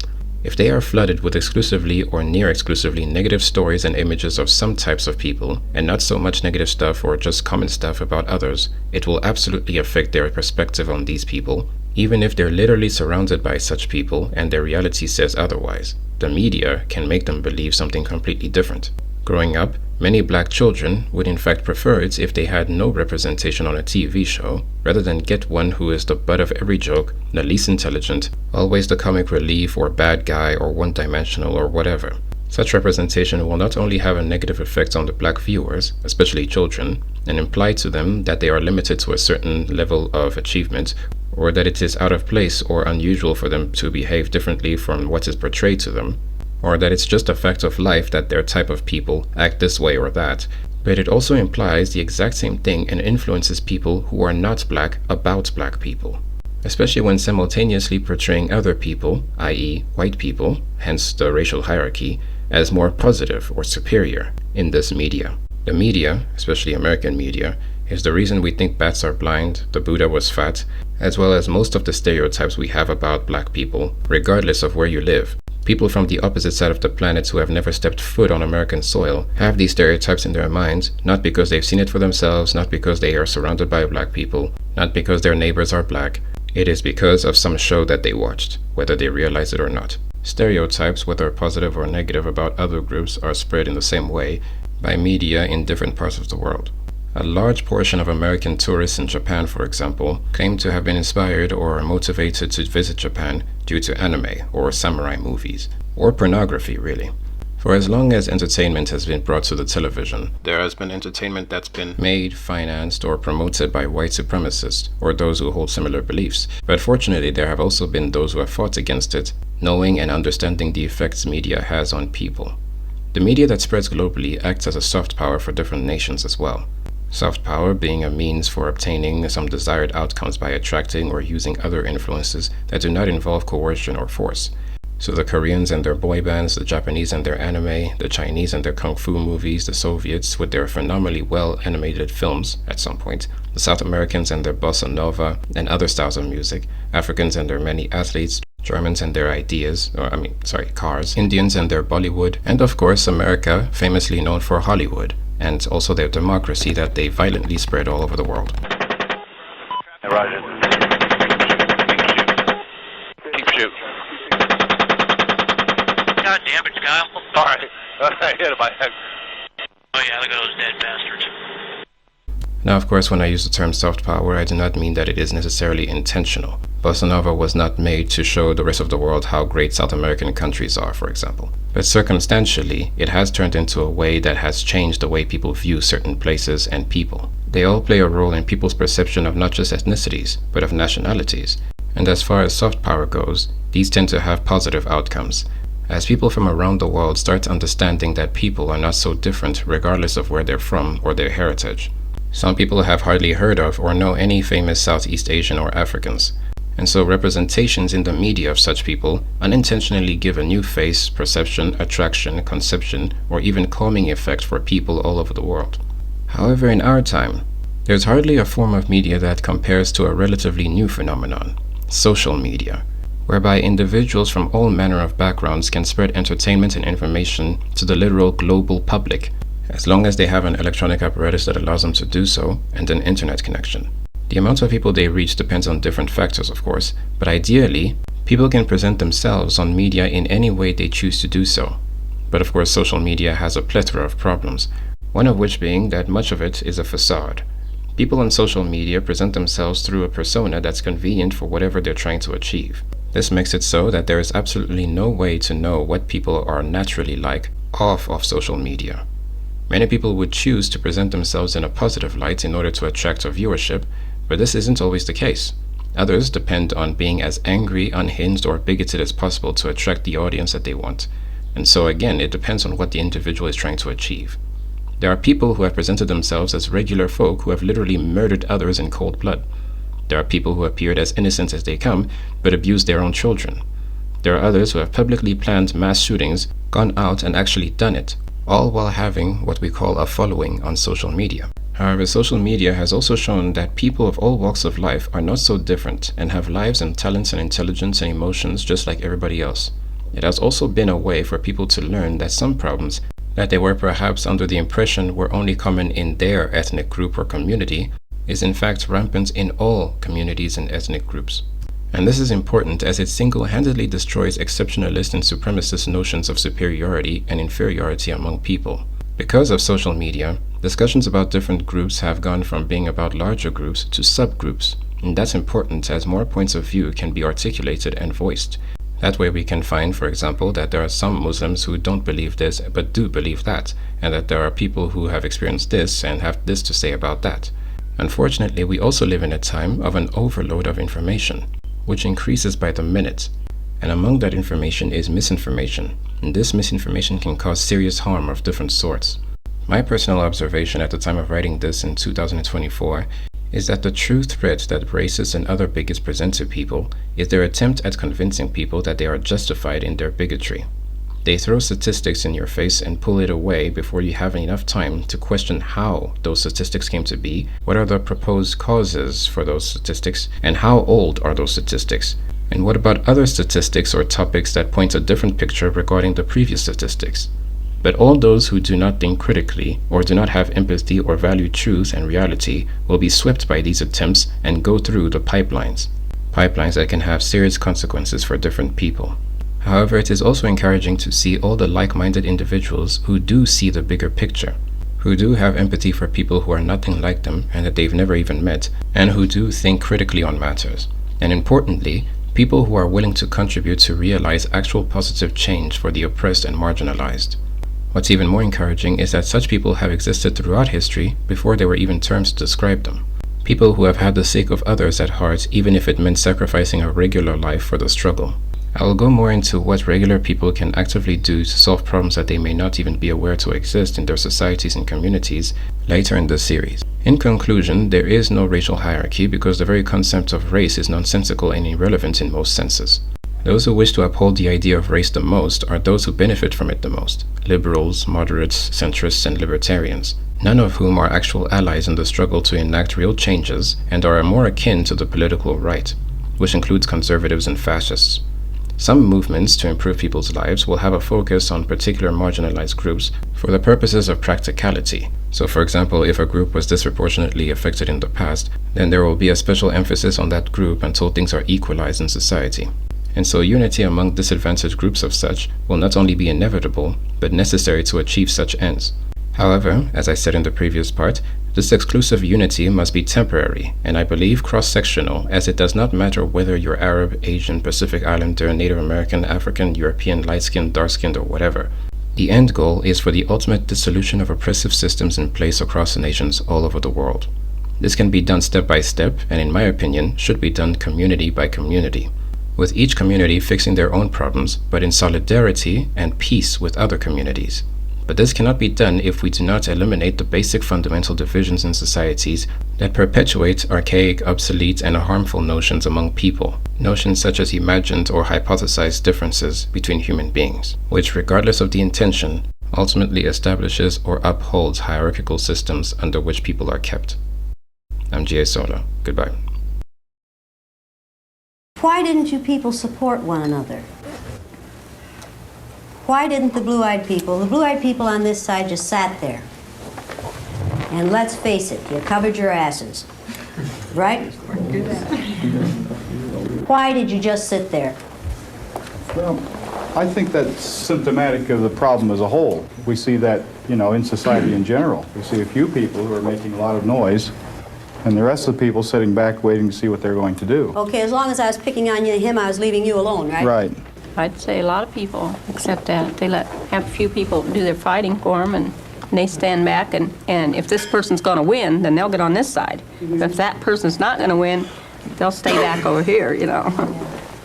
[SPEAKER 4] If they are flooded with exclusively or near exclusively negative stories and images of some types of people, and not so much negative stuff or just common stuff about others, it will absolutely affect their perspective on these people, even if they're literally surrounded by such people and their reality says otherwise. The media can make them believe something completely different. Growing up, many black children would in fact prefer it if they had no representation on a TV show, rather than get one who is the butt of every joke, the least intelligent, always the comic relief or bad guy or one-dimensional or whatever. Such representation will not only have a negative effect on the black viewers, especially children, and imply to them that they are limited to a certain level of achievement, or that it is out of place or unusual for them to behave differently from what is portrayed to them, or that it's just a fact of life that their type of people act this way or that, but it also implies the exact same thing and influences people who are not black about black people, especially when simultaneously portraying other people, i.e. white people, hence the racial hierarchy, as more positive or superior in this media. The media, especially American media, is the reason we think bats are blind, the Buddha was fat, as well as most of the stereotypes we have about black people, regardless of where you live. People from the opposite side of the planet who have never stepped foot on American soil have these stereotypes in their minds, not because they've seen it for themselves, not because they are surrounded by black people, not because their neighbors are black. It is because of some show that they watched, whether they realize it or not. Stereotypes, whether positive or negative about other groups, are spread in the same way by media in different parts of the world. A large portion of American tourists in Japan, for example, claim to have been inspired or motivated to visit Japan due to anime or samurai movies, or pornography really. For as long as entertainment has been brought to the television, there has been entertainment that's been made, financed, or promoted by white supremacists, or those who hold similar beliefs. But fortunately, there have also been those who have fought against it, knowing and understanding the effects media has on people. The media that spreads globally acts as a soft power for different nations as well. Soft power being a means for obtaining some desired outcomes by attracting or using other influences that do not involve coercion or force. So the Koreans and their boy bands, the Japanese and their anime, the Chinese and their kung fu movies, the Soviets with their phenomenally well animated films at some point, the South Americans and their bossa nova and other styles of music, Africans and their many athletes, Germans and their ideas, cars, Indians and their Bollywood, and of course America, famously known for Hollywood, and also their democracy that they violently spread all over the world.
[SPEAKER 10] Roger. Keep shoot.
[SPEAKER 17] God damn it, Kyle.
[SPEAKER 10] Sorry. I hit him by head.
[SPEAKER 17] Oh yeah, look at those dead bastards.
[SPEAKER 4] Now, of course, when I use the term soft power, I do not mean that it is necessarily intentional. Bossa Nova was not made to show the rest of the world how great South American countries are, for example. But circumstantially, it has turned into a way that has changed the way people view certain places and people. They all play a role in people's perception of not just ethnicities, but of nationalities. And as far as soft power goes, these tend to have positive outcomes. As people from around the world start understanding that people are not so different regardless of where they're from or their heritage. Some people have hardly heard of or know any famous Southeast Asian or Africans. And so representations in the media of such people unintentionally give a new face, perception, attraction, conception, or even calming effect for people all over the world. However, in our time, there's hardly a form of media that compares to a relatively new phenomenon, social media, whereby individuals from all manner of backgrounds can spread entertainment and information to the literal global public, as long as they have an electronic apparatus that allows them to do so and an internet connection. The amount of people they reach depends on different factors, of course, but ideally, people can present themselves on media in any way they choose to do so. But of course, social media has a plethora of problems, one of which being that much of it is a facade. People on social media present themselves through a persona that's convenient for whatever they're trying to achieve. This makes it so that there is absolutely no way to know what people are naturally like off of social media. Many people would choose to present themselves in a positive light in order to attract a viewership, but this isn't always the case. Others depend on being as angry, unhinged, or bigoted as possible to attract the audience that they want. And so again, it depends on what the individual is trying to achieve. There are people who have presented themselves as regular folk who have literally murdered others in cold blood. There are people who appeared as innocent as they come, but abused their own children. There are others who have publicly planned mass shootings, gone out and actually done it, all while having what we call a following on social media. However, social media has also shown that people of all walks of life are not so different and have lives and talents and intelligence and emotions just like everybody else. It has also been a way for people to learn that some problems that they were perhaps under the impression were only common in their ethnic group or community is in fact rampant in all communities and ethnic groups. And this is important as it single-handedly destroys exceptionalist and supremacist notions of superiority and inferiority among people. Because of social media, discussions about different groups have gone from being about larger groups to subgroups, and that's important as more points of view can be articulated and voiced. That way we can find, for example, that there are some Muslims who don't believe this but do believe that, and that there are people who have experienced this and have this to say about that. Unfortunately, we also live in a time of an overload of information, which increases by the minute. And among that information is misinformation, and this misinformation can cause serious harm of different sorts. My personal observation at the time of writing this in 2024 is that the true threat that racists and other bigots present to people is their attempt at convincing people that they are justified in their bigotry. They throw statistics in your face and pull it away before you have enough time to question how those statistics came to be, what are the proposed causes for those statistics, and how old are those statistics, and what about other statistics or topics that point a different picture regarding the previous statistics. But all those who do not think critically or do not have empathy or value truth and reality will be swept by these attempts and go through the pipelines that can have serious consequences for different people. However, it is also encouraging to see all the like-minded individuals who do see the bigger picture, who do have empathy for people who are nothing like them and that they've never even met, and who do think critically on matters. And importantly, people who are willing to contribute to realize actual positive change for the oppressed and marginalized. What's even more encouraging is that such people have existed throughout history before there were even terms to describe them. People who have had the sake of others at heart, even if it meant sacrificing a regular life for the struggle. I will go more into what regular people can actively do to solve problems that they may not even be aware to exist in their societies and communities later in this series. In conclusion, there is no racial hierarchy because the very concept of race is nonsensical and irrelevant in most senses. Those who wish to uphold the idea of race the most are those who benefit from it the most: liberals, moderates, centrists, and libertarians, none of whom are actual allies in the struggle to enact real changes and are more akin to the political right, which includes conservatives and fascists. Some movements to improve people's lives will have a focus on particular marginalized groups for the purposes of practicality. So for example, if a group was disproportionately affected in the past, then there will be a special emphasis on that group until things are equalized in society. And so unity among disadvantaged groups of such will not only be inevitable, but necessary to achieve such ends. However, as I said in the previous part, this exclusive unity must be temporary, and I believe cross-sectional, as it does not matter whether you're Arab, Asian, Pacific Islander, Native American, African, European, light-skinned, dark-skinned, or whatever. The end goal is for the ultimate dissolution of oppressive systems in place across the nations all over the world. This can be done step by step, and in my opinion, should be done community by community, with each community fixing their own problems, but in solidarity and peace with other communities. But this cannot be done if we do not eliminate the basic fundamental divisions in societies that perpetuate archaic, obsolete, and harmful notions among people. Notions such as imagined or hypothesized differences between human beings, which, regardless of the intention, ultimately establishes or upholds hierarchical systems under which people are kept. I'm G.A. Sola. Goodbye.
[SPEAKER 18] Why didn't you people support one another? Why didn't the blue-eyed people on this side just sat there? And let's face it, you covered your asses, right? Why did you just sit there?
[SPEAKER 12] Well, I think that's symptomatic of the problem as a whole. We see that, in society in general. We see a few people who are making a lot of noise, and the rest of the people sitting back waiting to see what they're going to do.
[SPEAKER 18] Okay, as long as I was picking on him, I was leaving you alone, right?
[SPEAKER 12] Right.
[SPEAKER 19] I'd say a lot of people accept that. They have a few people do their fighting for them, and they stand back, and if this person's going to win, then they'll get on this side. But if that person's not going to win, they'll stay back over here,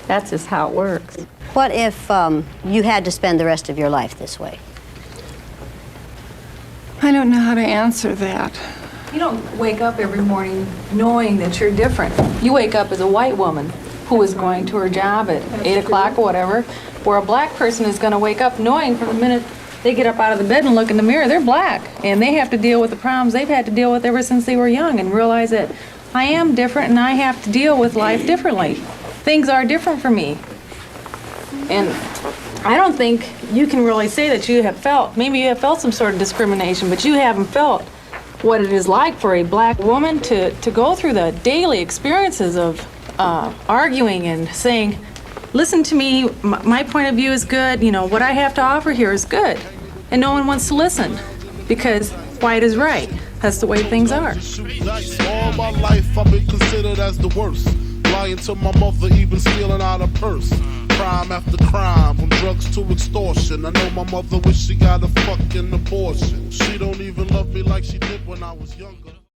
[SPEAKER 19] That's just how it works.
[SPEAKER 18] What if you had to spend the rest of your life this way?
[SPEAKER 20] I don't know how to answer that.
[SPEAKER 21] You don't wake up every morning knowing that you're different. You wake up as a white woman who is going to her job at 8 o'clock or whatever, where a black person is going to wake up knowing from the minute they get up out of the bed and look in the mirror, they're black. And they have to deal with the problems they've had to deal with ever since they were young and realize that I am different and I have to deal with life differently. Things are different for me. And I don't think you can really say that you have felt, maybe you have felt some sort of discrimination, but you haven't felt what it is like for a black woman to go through the daily experiences of arguing and saying, listen to me, my point of view is good, what I have to offer here is good. And no one wants to listen because white is right. That's the way things are.
[SPEAKER 22] All my life I've been considered as the worst. Lying to my mother, even stealing out a purse. Crime after crime, from drugs to extortion. I know my mother wish she got a fucking abortion. She don't even love me like she did when I was younger.